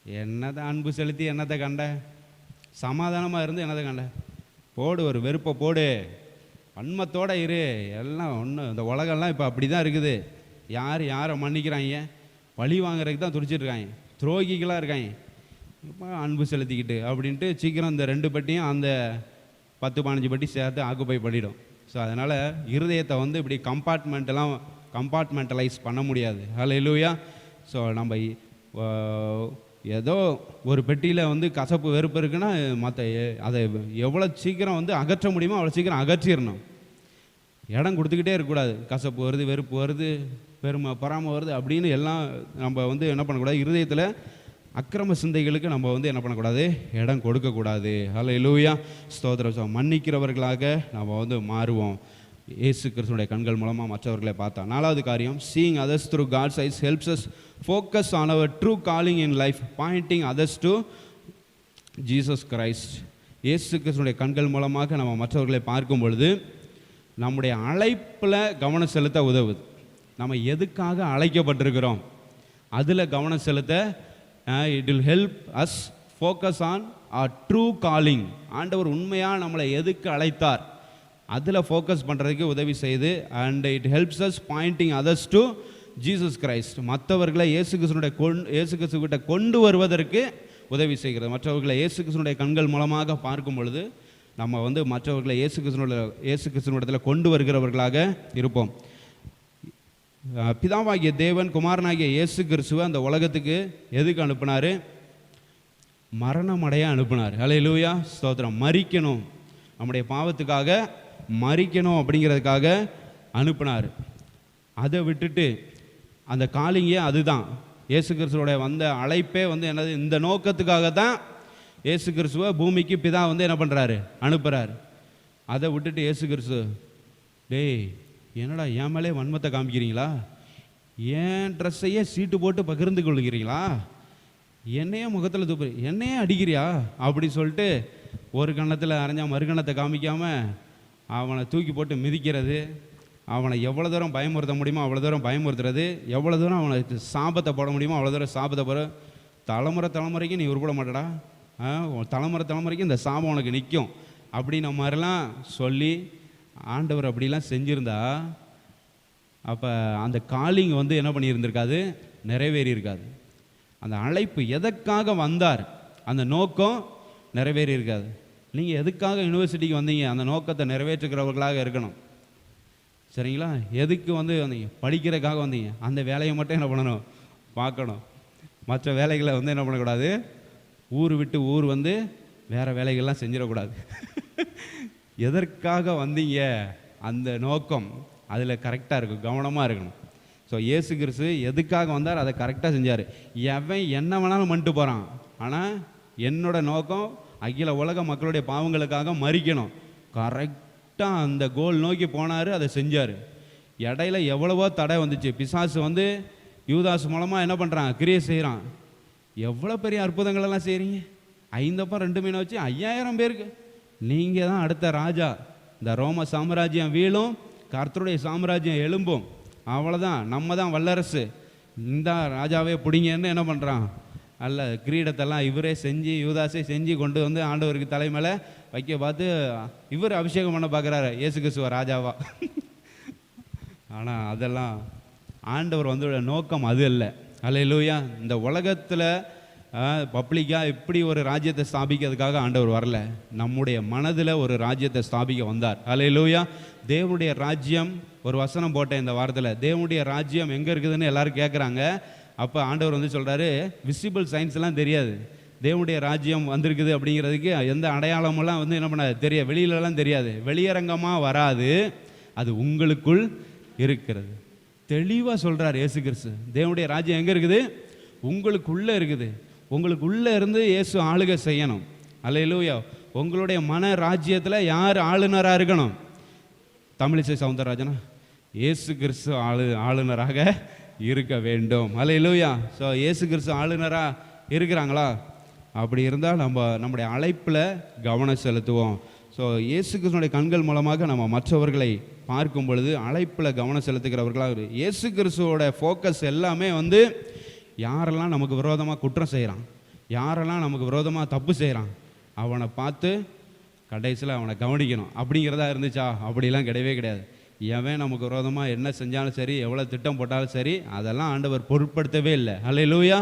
என்னதை அன்பு செலுத்தி என்னத்தை கண்ட, சமாதானமாக இருந்து என்னதை கண்ட, போடு ஒரு வெறுப்பை போடு, வன்மத்தோடு இரு. எல்லாம் ஒன்று, இந்த உலகம்லாம் இப்போ அப்படி தான் இருக்குது. யாரை மன்னிக்கிறாங்க? பழி வாங்குறதுக்கு தான் துடிச்சிட்ருக்காங்க, துரோகிகளாக இருக்காங்க. இப்போ அன்பு செலுத்திக்கிட்டு அப்படின்ட்டு சீக்கிரம் இந்த 2 பெட்டியும் அந்த 10-15 பெட்டி சேர்த்து ஆக்குப்பை பண்ணிடும். ஸோ அதனால் இருதயத்தை வந்து இப்படி கம்பார்ட்மெண்டலைஸ் பண்ண முடியாது. ஹல்லேலூயா. ஸோ நம்ம ஏதோ ஒரு பெட்டியில் வந்து கசப்பு, வெறுப்பு இருக்குன்னா மற்ற அதை எவ்வளோ சீக்கிரம் வந்து அகற்ற முடியுமோ அவ்வளோ சீக்கிரம் அகற்றிடணும். இடம் கொடுத்துக்கிட்டே இருக்கக்கூடாது. கசப்பு வருது, வெறுப்பு வருது, பெருமை, பொறாமை வருது அப்படின்னு எல்லாம் நம்ம வந்து என்ன பண்ணக்கூடாது? இருதயத்தில் அக்கிரம சிந்தைகளுக்கு நம்ம வந்து என்ன பண்ணக்கூடாது? இடம் கொடுக்கக்கூடாது. ஹல்லேலூயா. ஸ்தோத்திரம். மன்னிக்கிறவர்களாக நம்ம வந்து மாறுவோம். இயேசு கிறிஸ்துவினுடைய கண்கள் மூலமாக மற்றவர்களை பார்த்தா. 4வது காரியம், seeing others through God's eyes helps us focus on our true calling in life, pointing others to Jesus Christ. இயேசு கிறிஸ்துவினுடைய கண்கள் மூலமாக நம்ம மற்றவர்களை பார்க்கும் பொழுது நம்முடைய அழைப்பில் கவனம் செலுத்த உதவுது. நம்ம எதுக்காக அழைக்கப்பட்டிருக்கிறோம் அதில் கவனம் செலுத்த it will help us focus on our true calling. ஆண்டவர் உண்மையாக நம்மளை எதுக்கு அழைத்தார் அதில் ஃபோக்கஸ் பண்ணுறதுக்கு உதவி செய்து, and it helps us pointing others to Jesus Christ. மற்றவர்களை இயேசு கிறிஸ்துவிட்ட கொண்டு வருவதற்கு உதவி செய்கிறது. மற்றவர்களை இயேசு கிறிஸ்துவினுடைய கண்கள் மூலமாக பார்க்கும் பொழுது நம்ம வந்து மற்றவர்களை இயேசு கிறிஸ்துவிடத்தில் கொண்டு வருகிறவர்களாக இருப்போம். பிதாவாகிய தேவன் குமாரனாகிய இயேசு கிறிஸ்துவை அந்த உலகத்துக்கு எதுக்கு அனுப்பினார்? மரணமடைய அனுப்பினார். ஹல்லேலூயா. ஸ்தோத்திரம். மரிக்கணும், நம்முடைய பாவத்துக்காக மரிக்கணும் அப்படிங்கிறதுக்காக அனுப்பினார். அதை விட்டுட்டு அந்த காலிங்கே அதுதான். இயேசு கிறிஸ்துவோட வந்த அழைப்பே வந்து என்னது? இந்த நோக்கத்துக்காக தான் இயேசு கிறிஸ்துவை பூமிக்கு பிதா வந்து என்ன பண்ணுறாரு? அனுப்புகிறார். அதை விட்டுட்டு இயேசு கிறிஸ்து, டேய் என்னடா என் மேலே வன்மத்தை காமிக்கிறீங்களா? ஏன் ட்ரெஸ்ஸையே சீட்டு போட்டு பகிர்ந்து கொள்கிறீங்களா? என்னையே முகத்தில் தூப்பு, என்னையே அடிக்கிறியா அப்படி சொல்லிட்டு ஒரு கன்னத்தில் அரைஞ்சா மறுகணத்தை காமிக்காமல் அவனை தூக்கி போட்டு மிதிக்கிறது, அவனை எவ்வளோ தூரம் பயமுறுத்த முடியுமோ அவ்வளோ தூரம் பயமுறுத்துறது, எவ்வளோ தூரம் அவனுக்கு சாபத்தை போட முடியுமோ அவ்வளோ தூரம் சாபத்தை போட. தலைமுறைக்கு நீ உருப்பட மாட்டடா, தலைமுறைக்கு இந்த சாபம் உனக்கு நிற்கும் அப்படின்ன மாதிரிலாம் சொல்லி ஆண்டவர் அப்படிலாம் செஞ்சுருந்தா அப்போ அந்த காலிங் வந்து என்ன பண்ணியிருந்திருக்காது? நிறைவேறி இருக்காது. அந்த அழைப்பு எதற்காக வந்தார் அந்த நோக்கம் நிறைவேறி இருக்காது. நீங்கள் எதுக்காக யூனிவர்சிட்டிக்கு வந்தீங்க அந்த நோக்கத்தை நிறைவேற்றுக்கிறவர்களாக இருக்கணும். சரிங்களா? எதுக்கு வந்து வந்தீங்க? படிக்கிறதுக்காக வந்தீங்க, அந்த வேலையை மட்டும் என்ன பண்ணணும்? பார்க்கணும். மற்ற வேலைகளை வந்து என்ன பண்ணக்கூடாது? ஊர் விட்டு ஊர் வந்து வேறு வேலைகள்லாம் செஞ்சிடக்கூடாது. எதற்காக வந்தீங்க அந்த நோக்கம் அதில் கரெக்டாக இருக்கும், கவனமாக இருக்கணும். ஸோ இயேசு கிறிஸ்து எதுக்காக வந்தார் அதை கரெக்டாக செஞ்சார். எவன் என்ன வேணாலும் பண்ணிட்டு போகிறான், ஆனால் என்னோட நோக்கம் அகில உலக மக்களுடைய பாவங்களுக்காக மரிக்கணும். கரெக்டாக அந்த கோல் நோக்கி போனார், அதை செஞ்சார். இடையில எவ்வளவோ தடை வந்துச்சு. பிசாசு வந்து யூதாஸ் மூலமாக என்ன பண்ணுறான்? கிரியை செய்கிறான். எவ்வளோ பெரிய அற்புதங்களெல்லாம் செய்கிறீங்க. 5 அப்பம் 2 மீனை வச்சு 5000 பேருக்கு. நீங்கள் தான் அடுத்த ராஜா. இந்த ரோம சாம்ராஜ்யம் வீழும், கர்த்தருடைய சாம்ராஜ்யம் எழும்பும். அவ்வளோதான், நம்ம தான் வல்லரசு, இந்த ராஜாவே பிடிங்கன்னு என்ன பண்ணுறான்? அல்ல கிரீடத்தெல்லாம் இவரே செஞ்சு, யூதாஸே செஞ்சு கொண்டு வந்து ஆண்டவருக்கு தலைமையில் வைக்க பார்த்து இவர் அபிஷேகம் பண்ண பார்க்குறாரு இயேசு கிறிஸ்துவ ராஜாவா. ஆனால் அதெல்லாம் ஆண்டவர் வந்து நோக்கம் அது இல்லை. அல்லேலூயா. இந்த உலகத்தில் பப்ளிக்காக இப்படி ஒரு ராஜ்யத்தை ஸ்தாபிக்கிறதுக்காக ஆண்டவர் வரல. நம்முடைய மனதில் ஒரு ராஜ்யத்தை ஸ்தாபிக்க வந்தார். அல்லேலூயா. தேவனுடைய ராஜ்யம், ஒரு வசனம் போட்டேன் இந்த வாரத்தில், தேவனுடைய ராஜ்யம் எங்கே இருக்குதுன்னு எல்லாரும் கேட்குறாங்க. அப்போ ஆண்டவர் வந்து சொல்கிறாரு, விசிபிள் சயின்ஸ்லாம் தெரியாது, தேவனுடைய ராஜ்யம் வந்திருக்குது அப்படிங்கிறதுக்கு எந்த அடையாளமெல்லாம் வந்து என்ன பண்ணாது, தெரியாது, வெளியிலலாம் தெரியாது, வெளியரங்கமாக வராது, அது உங்களுக்குள் இருக்கிறது. தெளிவாக சொல்கிறார் இயேசு கிறிஸ்து. தேவனுடைய ராஜ்யம் எங்கே இருக்குது? உங்களுக்குள்ளே இருக்குது. உங்களுக்குள்ளே இருந்து இயேசு ஆளுகை செய்யணும். அல்லேலூயா. உங்களுடைய மன ராஜ்யத்தில் யார் ஆளுநராக இருக்கணும்? தமிழிசை சவுந்தரராஜனா? இயேசு கிறிஸ்து ஆளுநராக இருக்க வேண்டும். அல்லேலூயா. ஸோ இயேசு கிறிஸ்து ஆளுநராக இருக்கிறாங்களா? அப்படி இருந்தால் நம்முடைய அழைப்பில் கவனம் செலுத்துவோம். ஸோ இயேசு கிறிஸ்துனுடைய கண்கள் மூலமாக நம்ம மற்றவர்களை பார்க்கும் பொழுது அழைப்பில் கவனம் செலுத்துகிறவர்களாக, இயேசு கிறிஸ்துவோட ஃபோக்கஸ் எல்லாமே வந்து யாரெல்லாம் நமக்கு விரோதமாக குற்றம் செய்கிறான், யாரெல்லாம் நமக்கு விரோதமாக தப்பு செய்கிறான், அவனை பார்த்து கடைசியில் அவனை கவனிக்கணும் அப்படிங்கிறதா இருந்துச்சா? அப்படிலாம் கிடையவே கிடையாது. எவன் நமக்கு விரோதமாக என்ன செஞ்சாலும் சரி, எவ்வளோ திட்டம் போட்டாலும் சரி, அதெல்லாம் ஆண்டவர் பொருட்படுத்தவே இல்லை. அல்லேலூயா.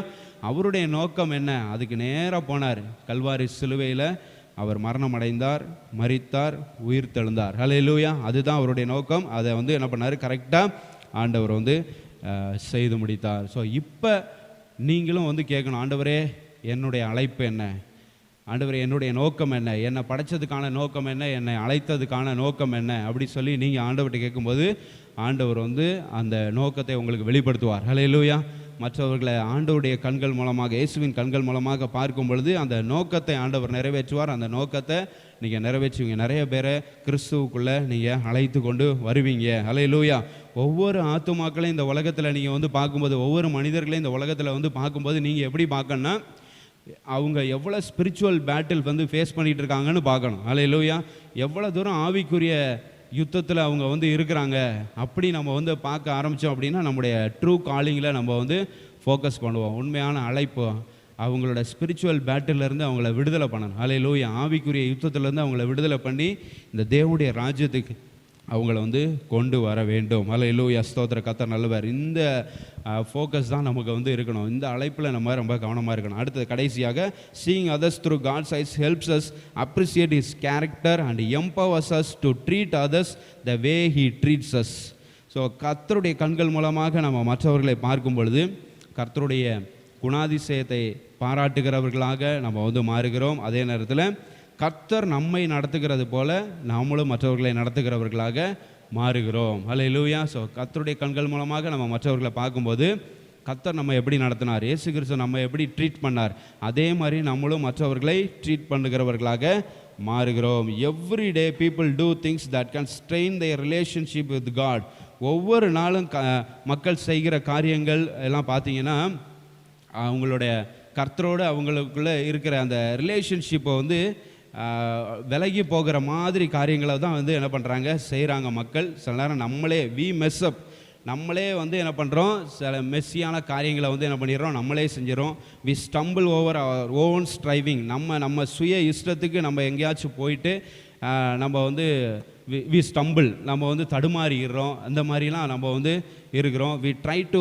அவருடைய நோக்கம் என்ன? அதுக்கு நேராக போனார். கல்வாரி சிலுவையில் அவர் மரணம் அடைந்தார், மரித்தார், உயிர் தெழுந்தார். அல்லேலூயா. அதுதான் அவருடைய நோக்கம். அதை வந்து என்ன பண்ணார்? கரெக்டாக ஆண்டவர் வந்து செய்து முடித்தார். ஸோ இப்போ நீங்களும் வந்து கேட்கணும், ஆண்டவரே என்னுடைய அழைப்பு என்ன? ஆண்டவரே என்னுடைய நோக்கம் என்ன? என்னை படைச்சதுக்கான நோக்கம் என்ன? என்னை அழைத்ததுக்கான நோக்கம் என்ன? அப்படி சொல்லி நீங்கள் ஆண்டவர்கிட்ட கேட்கும்போது ஆண்டவர் வந்து அந்த நோக்கத்தை உங்களுக்கு வெளிப்படுத்துவார். அல்லேலூயா. மற்றவர்களை ஆண்டவருடைய கண்கள் மூலமாக, இயேசுவின் கண்கள் மூலமாக பார்க்கும் பொழுது அந்த நோக்கத்தை ஆண்டவர் நிறைவேற்றுவார். அந்த நோக்கத்தை நீங்கள் நிறைவேற்றுவீங்க. நிறைய பேரை கிறிஸ்துவுக்குள்ளே நீங்கள் அழைத்து கொண்டு வருவீங்க. அல்லேலூயா. ஒவ்வொரு ஆத்துமாக்களையும் இந்த உலகத்தில் நீங்கள் வந்து பார்க்கும்போது, ஒவ்வொரு மனிதர்களையும் இந்த உலகத்தில் வந்து பார்க்கும்போது நீங்கள் எப்படி பார்க்கணும்னா, அவங்க எவ்வளோ ஸ்பிரிச்சுவல் பேட்டில் வந்து ஃபேஸ் பண்ணிகிட்டு இருக்காங்கன்னு பார்க்கணும். அல்லேலூயா. எவ்வளோ தூரம் ஆவிக்குரிய யுத்தத்தில் அவங்க வந்து இருக்கிறாங்க அப்படி நம்ம வந்து பார்க்க ஆரம்பித்தோம் அப்படின்னா நம்முடைய ட்ரூ காலிங்கில் நம்ம வந்து ஃபோக்கஸ் பண்ணுவோம். உண்மையான அழைப்பு அவங்களோட ஸ்பிரிச்சுவல் பேட்டிலேருந்து அவங்கள விடுதலை பண்ணணும். அல்லேலூயா. ஆவிக்குரிய யுத்தத்திலேருந்து அவங்கள விடுதலை பண்ணி இந்த தேவனுடைய ராஜ்யத்துக்கு அவங்கள வந்து கொண்டு வர வேண்டும். அல்லேலூயா. ஸ்தோத்திர. கர்த்தர் நல்லவர். இந்த ஃபோக்கஸ் தான் நமக்கு வந்து இருக்கணும். இந்த அழைப்பில் நம்ம ரொம்ப கவனமாக இருக்கணும். அடுத்தது கடைசியாக, seeing others through God's eyes helps us appreciate his character and empowers us to treat others the way he treats us. So கர்த்தருடைய கண்கள் மூலமாக நம்ம மற்றவர்களை பார்க்கும் பொழுது கர்த்தருடைய குணாதிசயத்தை பாராட்டுகிறவர்களாக நம்ம வந்து மாறுகிறோம். அதே நேரத்தில் கர்த்தர் நம்மை நடத்துகிறது போல நாமளும் மற்றவர்களை நடத்துகிறவர்களாக மாறுகிறோம். அல்லேலூயா. ஸோ கர்த்தருடைய கண்கள் மூலமாக நம்ம மற்றவர்களை பார்க்கும்போது கர்த்தர் நம்ம எப்படி நடத்தினார், இயேசு கிறிஸ்து நம்ம எப்படி ட்ரீட் பண்ணார், அதே மாதிரி நம்மளும் மற்றவர்களை ட்ரீட் பண்ணுகிறவர்களாக மாறுகிறோம். Every day people do things that can strain their relationship with God. ஒவ்வொரு நாளும் மக்கள் செய்கிற காரியங்கள் எல்லாம் பார்த்தீங்கன்னா அவங்களுடைய கர்த்தரோடு அவங்களுக்குள்ளே இருக்கிற அந்த ரிலேஷன்ஷிப்பை வந்து விலகி போகிற மாதிரி காரியங்களை தான் வந்து என்ன பண்ணுறாங்க, செய்கிறாங்க மக்கள். சில நேரம் நம்மளே மெஸ்அப், நம்மளே வந்து என்ன பண்ணுறோம், சில மெஸ்ஸியான காரியங்களை வந்து என்ன பண்ணிடுறோம், நம்மளே செஞ்சிடறோம். We stumble over our own striving. நம்ம சுய இஷ்டத்துக்கு நம்ம எங்கேயாச்சும் போயிட்டு நம்ம வந்து வி ஸ்டம்பிள், நம்ம வந்து தடுமாறிடுறோம். அந்த மாதிரிலாம் நம்ம வந்து இருக்கிறோம். We try to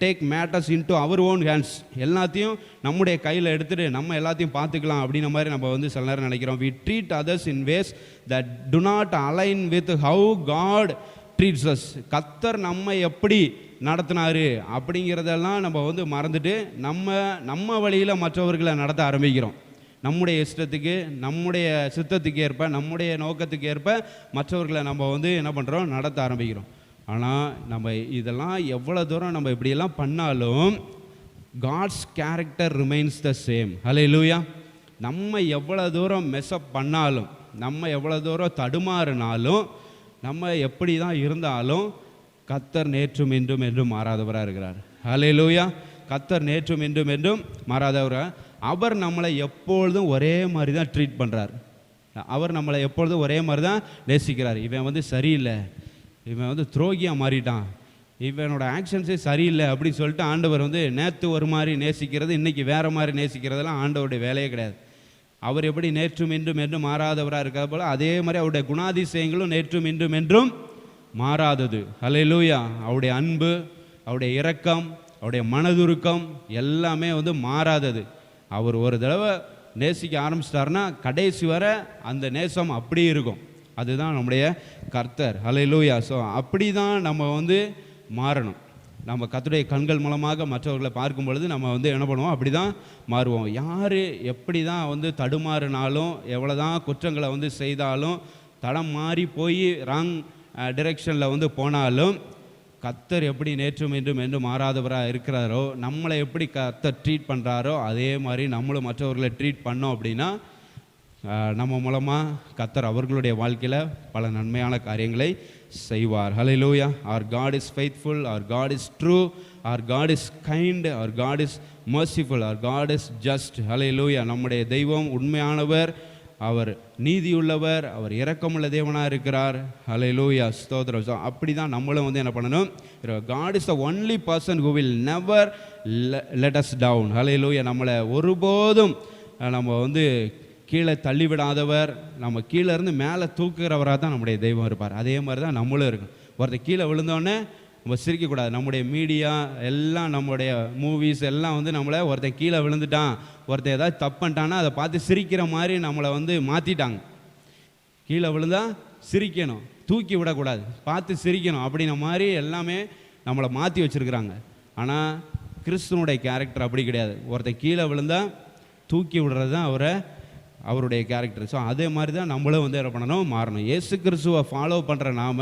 take matters into our own hands. எல்லாத்தையும் நம்முடைய கையில் எடுத்துகிட்டு நம்ம எல்லாத்தையும் பார்த்துக்கலாம் அப்படின்ற மாதிரி நம்ம வந்து சில நேரம் நினைக்கிறோம். We treat others in ways that do not align with how God treats us. கர்த்தர் நம்ம எப்படி நடத்தினாரு அப்படிங்கிறதெல்லாம் நம்ம வந்து மறந்துட்டு நம்ம வழியில் மற்றவர்களை நடத்த ஆரம்பிக்கிறோம். நம்முடைய இஷ்டத்துக்கு, நம்முடைய சித்தத்துக்கு ஏற்ப, நம்முடைய நோக்கத்துக்கு ஏற்ப மற்றவர்களை நம்ம வந்து என்ன பண்ணுறோம், நடத்த ஆரம்பிக்கிறோம். ஆனால் நம்ம இதெல்லாம் எவ்வளோ தூரம் நம்ம இப்படியெல்லாம் பண்ணாலும் God's character remains the same. Alleluia. நம்ம எவ்வளோ தூரம் மெஸ்அப் பண்ணாலும், நம்ம எவ்வளோ தூரம் தடுமாறினாலும், நம்ம எப்படி தான் இருந்தாலும் கர்த்தர் நேற்றும் இன்றும் என்றும் மாறாதவராக இருக்கிறார். அல்லேலூயா. கர்த்தர் நேற்றும் இன்றும் என்றும் மாறாதவராக. அவர் நம்மளை எப்பொழுதும் ஒரே மாதிரி தான் ட்ரீட் பண்ணுறார். அவர் நம்மளை எப்பொழுதும் ஒரே மாதிரி தான் நேசிக்கிறார். இவன் வந்து சரியில்லை, இவன் வந்து துரோகியாக மாறிட்டான், இவனோட ஆக்ஷன்ஸே சரியில்லை அப்படின்னு சொல்லிட்டு ஆண்டவர் வந்து நேற்று ஒரு மாதிரி நேசிக்கிறது, இன்றைக்கி வேறு மாதிரி நேசிக்கிறதெல்லாம் ஆண்டவருடைய வேலையே கிடையாது. அவர் எப்படி நேற்றும் இன்றும் என்றும் மாறாதவராக இருக்கிற போல அதே மாதிரி அவருடைய குணாதிசயங்களும் நேற்றும் இன்றும் என்றும் மாறாதது. அல்லேலூயா. அவருடைய அன்பு, அவருடைய இரக்கம், அவருடைய மனதுருக்கம் எல்லாமே வந்து மாறாதது. அவர் ஒரு தடவை நேசிக்க ஆரம்பிச்சிட்டாருன்னா கடைசி வரை அந்த நேசம் அப்படியே இருக்கும். அதுதான் நம்முடைய கர்த்தர். ஹல்லேலூயா. ஸோ அப்படி தான் நம்ம வந்து மாறணும். நம்ம கர்த்தருடைய கண்கள் மூலமாக மற்றவர்களை பார்க்கும் பொழுது நம்ம வந்து என்ன பண்ணுவோம், அப்படி தான் மாறுவோம். யார் எப்படி தான் வந்து தடுமாறினாலும், எவ்வளோ தான் குற்றங்களை வந்து செய்தாலும், தடம் மாறி போய் ராங் டிரெக்ஷனில் வந்து போனாலும், கர்த்தர் எப்படி நேற்றும் என்றும் என்று மாறாதவராக இருக்கிறாரோ, நம்மளை எப்படி கர்த்தர் ட்ரீட் பண்ணுறாரோ அதே மாதிரி நம்மளும் மற்றவர்களை ட்ரீட் பண்ணோம் அப்படின்னா நம்ம மூலமாக கர்த்தர் அவர்களுடைய வாழ்க்கையில் பல நன்மையான காரியங்களை செய்வார். ஹல்லேலூயா. Our God is faithful, our God is true, our God is kind, our God is merciful, our God is just. ஹல்லேலூயா. நம்முடைய தெய்வம் உண்மையானவர், அவர் நீதியுள்ளவர், அவர் இரக்கமுள்ள தேவனாக இருக்கிறார். ஹல்லேலூயா. ஸ்தோத்திரம். ஸோ அப்படி தான் நம்மளும் வந்து என்ன பண்ணணும், God is the only person who will never let us down. ஹல்லேலூயா. நம்மளை ஒருபோதும் நம்ம வந்து கீழே தள்ளிவிடாதவர், நம்ம கீழே இருந்து மேலே தூக்குகிறவராக தான் நம்முடைய தெய்வம் இருப்பார். அதே மாதிரி தான் நம்மளும் இருக்கணும். ஒருத்தர் கீழே விழுந்தோடனே நம்ம சிரிக்கக்கூடாது. நம்முடைய மீடியா எல்லாம், நம்முடைய மூவிஸ் எல்லாம் வந்து நம்மளை ஒருத்தன் கீழே விழுந்துட்டான், ஒருத்தன் ஏதாவது தப்பு பண்ணிட்டான்னா அதை பார்த்து சிரிக்கிற மாதிரி நம்மளை வந்து மாற்றிட்டாங்க. கீழே விழுந்தா சிரிக்கணும், தூக்கி விடக்கூடாது, பார்த்து சிரிக்கணும் அப்படின்ன மாதிரி எல்லாமே நம்மளை மாற்றி வச்சுருக்குறாங்க. ஆனால் கிறிஸ்துவனுடைய கேரக்டர் அப்படி கிடையாது. ஒருத்தன் கீழே விழுந்தால் தூக்கி விடுறது தான் அவருடைய கேரக்டர். ஸோ அதே மாதிரி தான் நம்மளும் வந்து என்ன பண்ணணும், மாறணும். இயேசு கிறிஸ்துவை ஃபாலோ பண்ணுற நாம்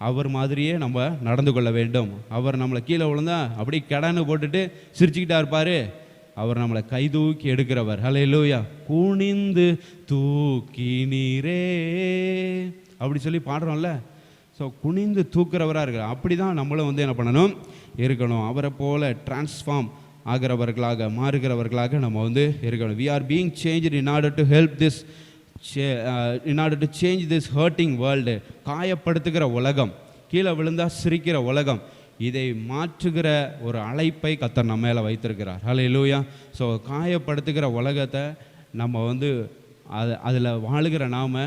அவர் மாதிரியே நம்ம நடந்து கொள்ள வேண்டும். அவர் நம்மளை கீழே விழுந்தா அப்படி கடன்னு போட்டுட்டு சிரிச்சுக்கிட்டா இருப்பார். அவர் நம்மளை கை தூக்கி எடுக்கிறவர். ஹல்லேலூயா. குனிந்து தூக்கி நீரே அப்படி சொல்லி பாடுறோம்ல. ஸோ குனிந்து தூக்குறவராக இருக்கிறார். அப்படி தான் நம்மளும் வந்து என்ன பண்ணணும், இருக்கணும். அவரை போல் டிரான்ஸ்ஃபார்ம் ஆகிறவர்களாக, மாறுகிறவர்களாக நம்ம வந்து இருக்கணும். We are being changed in order to help this, in order to change this hurting world. காயப்படுத்துகிற உலகம், கீழே விழுந்தா சிரிக்கிற உலகம், இதை மாற்றுகிற ஒரு அழைப்பை கர்த்தர் நம்ம மேலே வைத்திருக்கிறார். ஹல்லேலூயா. ஸோ காயப்படுத்துகிற உலகத்தை நம்ம வந்து அதில் வாழுகிற நாம்,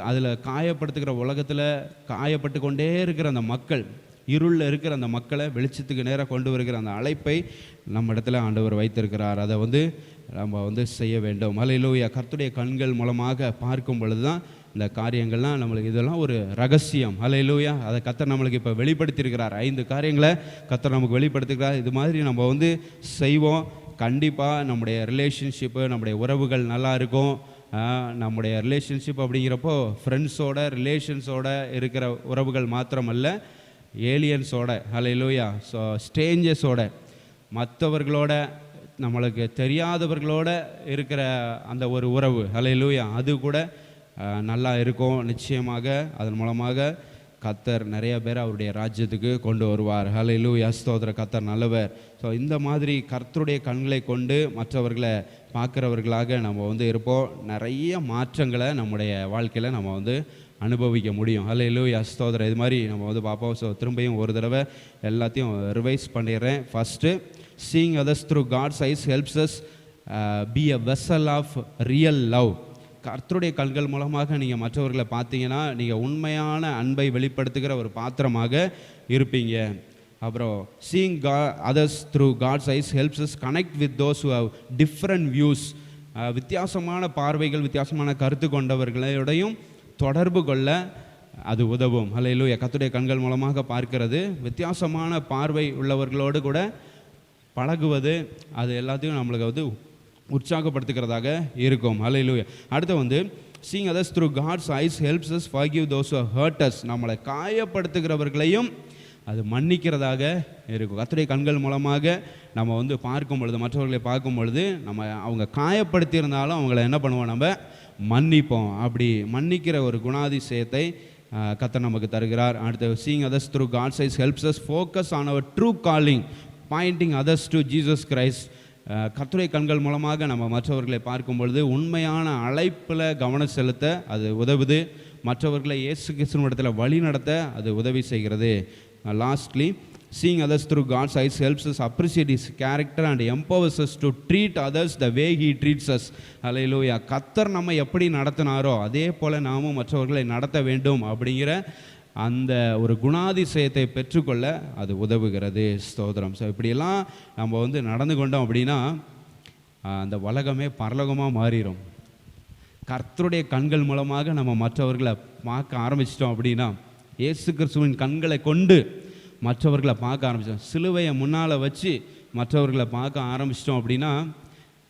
அதில் காயப்படுத்துகிற உலகத்தில் காயப்பட்டு கொண்டே இருக்கிற அந்த மக்கள், இருளில் இருக்கிற அந்த மக்களை வெளிச்சத்துக்கு நேராக கொண்டு வருகிற அந்த அழைப்பை நம்ம இடத்துல ஆண்டவர் வைத்திருக்கிறார். அதை வந்து நம்ம வந்து செய்ய வேண்டும். ஹல்லேலூயா. கர்த்தருடைய கண்கள் மூலமாக பார்க்கும் பொழுது தான் இந்த காரியங்கள்லாம் நம்மளுக்கு, இதெல்லாம் ஒரு ரகசியம். ஹல்லேலூயா. அதை கர்த்தர் நம்மளுக்கு இப்போ வெளிப்படுத்தியிருக்கிறார். 5 காரியங்களை கர்த்தர் நமக்கு வெளிப்படுத்திருக்கிறார். இது மாதிரி நம்ம வந்து செய்வோம். கண்டிப்பாக நம்முடைய ரிலேஷன்ஷிப்பு, நம்முடைய உறவுகள் நல்லா இருக்கும். நம்முடைய ரிலேஷன்ஷிப் அப்படிங்கிறப்போ ஃப்ரெண்ட்ஸோட, ரிலேஷன்ஸோட இருக்கிற உறவுகள் மாத்திரமல்ல, ஏலியன்ஸோட, ஹல்லேலூயா, ஸோ ஸ்ட்ரேஞ்சர்ஸோட, மற்றவர்களோட, நம்மளுக்கு தெரியாதவர்களோட இருக்கிற அந்த ஒரு உறவு, ஹல்லேலூயா, அது கூட நல்லா இருக்கும். நிச்சயமாக அதன் மூலமாக கர்த்தர் நிறைய பேர் அவருடைய ராஜ்யத்துக்கு கொண்டு வருவார். ஹல்லேலூயா. ஸ்தோத்திர. கர்த்தர் நல்லவர். ஸோ இந்த மாதிரி கர்த்தருடைய கண்களை கொண்டு மற்றவர்களை பார்க்குறவர்களாக நம்ம வந்து இருப்போம். நிறைய மாற்றங்களை நம்முடைய வாழ்க்கையில் நம்ம வந்து அனுபவிக்க முடியும். ஹல்லேலூயா. ஸ்தோத்திரம். இது மாதிரி நம்ம வந்து பார்ப்போம். ஸோ திரும்பியும் ஒரு தடவை எல்லாத்தையும் ரிவைஸ் பண்ணிடுறேன். First, seeing others through God's eyes helps us be a vessel of real love. கர்த்தருடைய கண்கள் மூலமாக நீங்கள் மற்றவர்களை பார்த்தீங்கன்னா நீங்கள் உண்மையான அன்பை வெளிப்படுத்துகிற ஒரு பாத்திரமாக இருப்பீங்க. அப்புறம் seeing others through God's eyes helps us connect with those who have different views. வித்தியாசமான பார்வைகள், வித்தியாசமான கருத்து கொண்டவர்களோடையும் தொடர்பு கொள்ள அது உதவும். ஹல்லேலூயா. கர்த்தருடைய கண்கள் மூலமாக பார்க்கிறது, வித்தியாசமான பார்வை உள்ளவர்களோடு கூட பழகுவது, அது எல்லாத்தையும் நம்மளுக்கு வந்து உற்சாகப்படுத்துகிறதாக இருக்கும். ஹல்லேலூயா. அடுத்து வந்து seeing others through God's eyes helps us forgive those who hurt us. நம்மளை காயப்படுத்துகிறவர்களையும் அது மன்னிக்கிறதாக இருக்கும். கர்த்தருடைய கண்கள் மூலமாக நம்ம வந்து பார்க்கும் பொழுது, மற்றவர்களை பார்க்கும் பொழுது, நம்ம அவங்க காயப்படுத்தியிருந்தாலும் அவங்கள என்ன பண்ணுவோம், நம்ம மன்னிப்போம். அப்படி மன்னிக்கிற ஒரு குணாதிசயத்தை கர்த்தர் நமக்கு தருகிறார். அடுத்து, seeing others through God's eyes helps us focus on our true calling pointing others to Jesus Christ. கர்த்தருடைய கண்கள் மூலமாக நம்ம மற்றவர்களை பார்க்கும் பொழுது உண்மையான அழைப்பில் கவனம் செலுத்த அது உதவுது. மற்றவர்களை இயேசு கிறிஸ்துவின் இடத்துல வழி நடத்த அது உதவி செய்கிறது. Lastly, seeing others through God's eyes helps us appreciate his character and empowers us to treat others the way he treats us. ஹல்லேலூயா. கர்த்தர் நம்ம எப்படி நடத்தினாரோ அதே போல் நாமும் மற்றவர்களை நடத்த வேண்டும் அப்படிங்கிற அந்த ஒரு குணாதிசயத்தை பெற்றுக்கொள்ள அது உதவுகிறது. ஸ்தோத்திரம். ஸோ இப்படியெல்லாம் நம்ம வந்து நடந்து கொண்டோம் அப்படின்னா அந்த உலகமே பரலோகமாக மாறிடும். கர்த்தருடைய கண்கள் மூலமாக நம்ம மற்றவர்களை பார்க்க ஆரம்பிச்சிட்டோம் அப்படின்னா, இயேசு கிறிஸ்துவின் கண்களை கொண்டு மற்றவர்களை பார்க்க ஆரம்பிச்சிட்டோம், சிலுவையை முன்னால் வச்சு மற்றவர்களை பார்க்க ஆரம்பிச்சிட்டோம் அப்படின்னா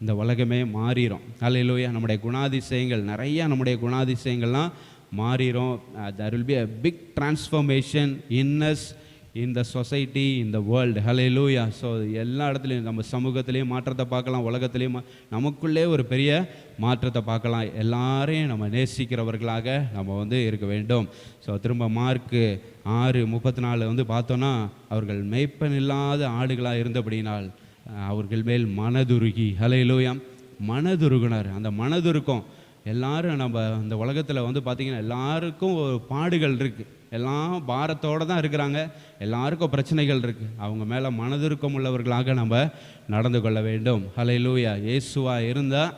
இந்த உலகமே மாறிடும். அல்லேலூயா. நம்முடைய குணாதிசயங்கள் நிறையா, நம்முடைய குணாதிசயங்கள்லாம் மாறிடும். there will be a big transformation in us, in the society, in the world. Hallelujah. So எல்லா இடத்துலையும் நம்ம சமூகத்திலையும் மாற்றத்தை பார்க்கலாம், உலகத்திலையும் நமக்குள்ளே ஒரு பெரிய மாற்றத்தை பார்க்கலாம். எல்லாரையும் நம்ம நேசிக்கிறவர்களாக நம்ம வந்து இருக்க வேண்டும். ஸோ திரும்ப மார்க்கு 6:34 வந்து பார்த்தோன்னா, அவர்கள் மேய்ப்பன் இல்லாத ஆடுகளாக இருந்தபடினால் அவர்கள் மேல் மனதுருகி. ஹல்லேலூயா. மனதுருகுனர். அந்த மனதுருக்கம் எல்லாரும் நம்ம இந்த உலகத்தில் வந்து பார்த்திங்கன்னா எல்லாருக்கும் ஒரு பாடுகள் இருக்குது, எல்லாம் பாரத்தோடு தான் இருக்கிறாங்க, எல்லாருக்கும் பிரச்சனைகள் இருக்குது. அவங்க மேலே மனதுருக்கம் உள்ளவர்களாக நம்ம நடந்து கொள்ள வேண்டும். ஹல்லேலூயா. இயேசுவாக இருந்தால்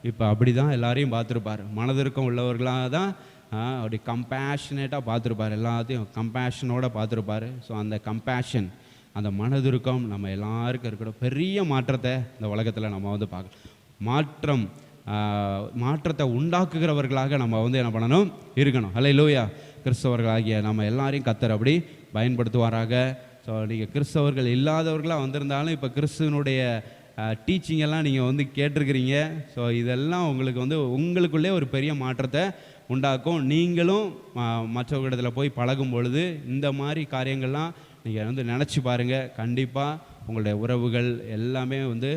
இப்போ அப்படி தான் எல்லாரையும் பார்த்துருப்பார். மனதிற்கும் உள்ளவர்களாக தான் அப்படி கம்பேஷனேட்டாக பார்த்துருப்பார், எல்லாத்தையும் கம்பேஷனோடு பார்த்துருப்பார். ஸோ அந்த கம்பேஷன், அந்த மனதிற்கும் நம்ம எல்லாருக்கும் இருக்கணும். பெரிய மாற்றத்தை இந்த உலகத்தில் நம்ம வந்து பார்க்கலாம். மாற்றத்தை உண்டாக்குகிறவர்களாக நம்ம வந்து என்ன பண்ணணும், இருக்கணும். ஹல்லேலூயா. கிறிஸ்தவர்களாகிய நம்ம எல்லாரையும் கர்த்தர் அப்படி பயன்படுத்துவாராக. ஸோ நீங்கள் கிறிஸ்தவர்கள் இல்லாதவர்களாக வந்திருந்தாலும் இப்போ கிறிஸ்துவனுடைய டீச்சிங் எல்லாம் நீங்கள் வந்து கேட்டிருக்கிறீங்க. ஸோ இதெல்லாம் உங்களுக்கு வந்து உங்களுக்குள்ளே ஒரு பெரிய மாற்றத்தை உண்டாக்கும். நீங்களும் மற்றவர்களிடத்தில் போய் பழகும் பொழுது இந்த மாதிரி காரியங்கள்லாம் நீங்கள் வந்து நினச்சி பாருங்கள். கண்டிப்பாக உங்களுடைய உறவுகள் எல்லாமே வந்து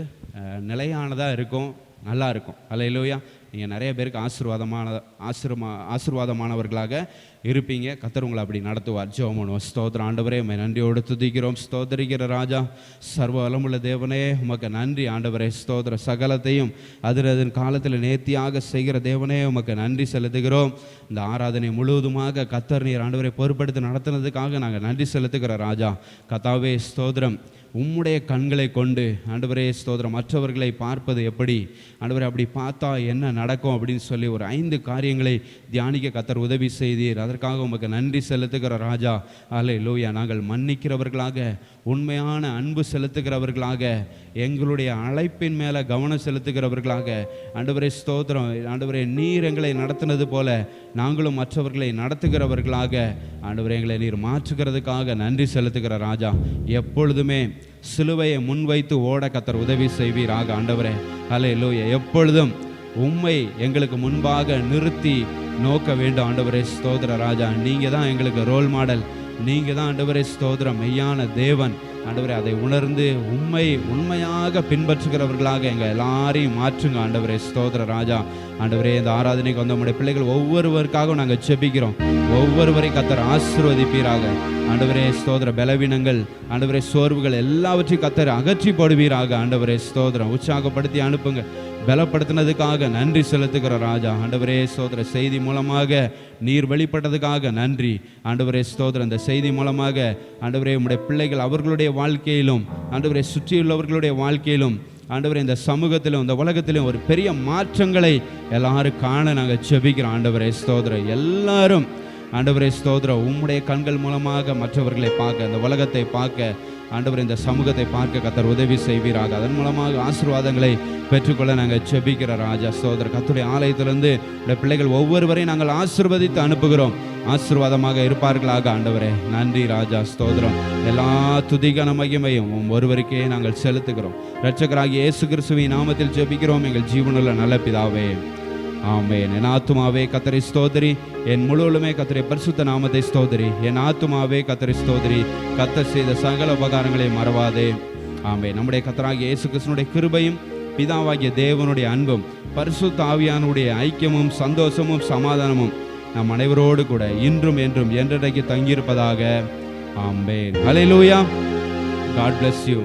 நிலையானதாக இருக்கும், நல்லா இருக்கும். அல்லேலூயா. நீங்கள் நிறைய பேருக்கு ஆசீர்வாதமானவர்களாக இருப்பீங்க. கர்த்தர் உங்களை அப்படி நடத்துவார். ஜெபம் பண்ணுவோம். ஸ்தோத்திரம். ஆண்டவரே, உம்மை நன்றியோடு துதிக்கிறோம். ஸ்தோத்திரிக்கிற ராஜா, சர்வ வல்லமுள்ள தேவனே, உமக்கு நன்றி ஆண்டவரே. ஸ்தோத்திர. சகலத்தையும் அதன் காலத்தில் நேர்த்தியாக செய்கிற தேவனே, உமக்கு நன்றி செலுத்துகிறோம். இந்த ஆராதனை முழுவதுமாக கர்த்தர் நீர் ஆண்டவரை பொறுப்படுத்தி நடத்துனதுக்காக நாங்கள் நன்றி செலுத்துகிற ராஜா. கர்த்தாவே ஸ்தோத்திரம். உம்முடைய கண்களை கொண்டு ஆண்டவரே ஸ்தோத்திரம், மற்றவர்களை பார்ப்பது எப்படி ஆண்டவரே, அப்படி பார்த்தா என்ன நடக்கும் அப்படின்னு சொல்லி ஒரு 5 காரியங்களை தியானிக்க கர்த்தர் உதவி செய்தீர். அதற்காக உமக்கு நன்றி செலுத்துகிற ராஜா. அல்லேலூயா. நாங்கள் மன்னிக்கிறவர்களாக, உண்மையான அன்பு செலுத்துகிறவர்களாக, எங்களுடைய அழைப்பின் மேலே கவனம் செலுத்துகிறவர்களாக ஆண்டவரே ஸ்தோத்திரம். ஆண்டவரே, நீர் எங்களை நடத்தினது போல நாங்களும் மற்றவர்களை நடத்துகிறவர்களாக ஆண்டவரே எங்களை நீர் மாற்றுகிறதுக்காக நன்றி செலுத்துகிற ராஜா. எப்பொழுதுமே சிலுவையை முன்வைத்து ஓட கர்த்தர் உதவி செய்வீராக ஆண்டவரே. அல்லேலூயா. எப்பொழுதும் உம்மை எங்களுக்கு முன்பாக நிறுத்தி நோக்க வேண்டும் ஆண்டவரே ஸ்தோத்திர ராஜா. நீங்கள் தான் எங்களுக்கு ரோல் மாடல், நீங்கள் தான் ஆண்டவரே ஸ்தோத்திரம் மெய்யான தேவன் ஆண்டவரே. அதை உணர்ந்து உண்மையாக பின்பற்றுகிறவர்களாக எங்கள் எல்லாரையும் மாற்றுங்க ஆண்டவரே ஸ்தோத்திர ராஜா. ஆண்டவரே, இந்த ஆராதனைக்கு வந்த நம்முடைய பிள்ளைகள் ஒவ்வொருவருக்காகவும் நாங்கள் ஜெபிக்கிறோம். ஒவ்வொருவரையும் கர்த்தர் ஆசீர்வதிப்பீராக ஆண்டவரே ஸ்தோத்திர. பலவீனங்கள் ஆண்டவரே, சோர்வுகள் எல்லாவற்றையும் கர்த்தர் அகற்றி போடுவீராக ஆண்டவரே ஸ்தோத்திரம். உற்சாகப்படுத்தி அனுப்புங்க. பலப்படுத்தினதுக்காக நன்றி செலுத்துகிற ராஜா. ஆண்டவரே ஸ்தோத்திர. செய்தி மூலமாக நீர் வெளிப்பட்டதுக்காக நன்றி ஆண்டவரே ஸ்தோத்திரம். இந்த செய்தி மூலமாக ஆண்டவரே உம்முடைய பிள்ளைகள் அவர்களுடைய வாழ்க்கையிலும் ஆண்டவரே சுற்றியுள்ளவர்களுடைய வாழ்க்கையிலும் ஆண்டவரே இந்த சமூகத்திலும் இந்த உலகத்திலும் ஒரு பெரிய மாற்றங்களை எல்லாரும் காண நாங்கள் ஜெபிக்கிறோம் ஆண்டவரே ஸ்தோத்திரம். எல்லாரும் ஆண்டவரே ஸ்தோத்திரம் உம்முடைய கண்கள் மூலமாக மற்றவர்களை பார்க்க, இந்த உலகத்தை பார்க்க ஆண்டவர் இந்த சமூகத்தை பார்க்க கர்த்தர் உதவி செய்வீராக. அதன் மூலமாக ஆசீர்வாதங்களை பெற்றுக்கொள்ள நாங்கள் ஜெபிக்கிற ராஜா ஸ்தோத்திர. கர்த்தருடைய ஆலயத்திலிருந்து இந்த பிள்ளைகள் ஒவ்வொருவரையும் நாங்கள் ஆசீர்வதித்து அனுப்புகிறோம். ஆசீர்வாதமாக இருப்பார்களாக ஆண்டவரே. நன்றி ராஜா ஸ்தோத்திரம். எல்லா துதிகன மகிமையும் ஒருவருக்கே நாங்கள் செலுத்துகிறோம். இரட்சகராகிய இயேசு கிறிஸ்துவின் நாமத்தில் ஜெபிக்கிறோம் எங்கள் ஜீவனுள்ள நல்ல பிதாவே, ஆமென். என் ஆத்துமாவே கர்த்தரை ஸ்தோத்திரி, என் முழுவதுமே கர்த்தரை பரிசுத்த நாமத்தை ஸ்தோத்திரி. என் ஆத்துமாவே கர்த்தரை ஸ்தோத்திரி, கர்த்தர் செய்த சகல உபகாரங்களை மறவாதே. ஆமென். நம்முடைய கர்த்தராகிய இயேசு கிறிஸ்துவினுடைய கிருபையும் பிதாவாகிய தேவனுடைய அன்பும் பரிசுத்த ஆவியானுடைய ஐக்கியமும் சந்தோஷமும் சமாதானமும் நம் அனைவரோடு கூட இன்றும் என்றும் என்றைக்கு தங்கியிருப்பதாக. ஆமென். ஹல்லேலூயா. God bless you.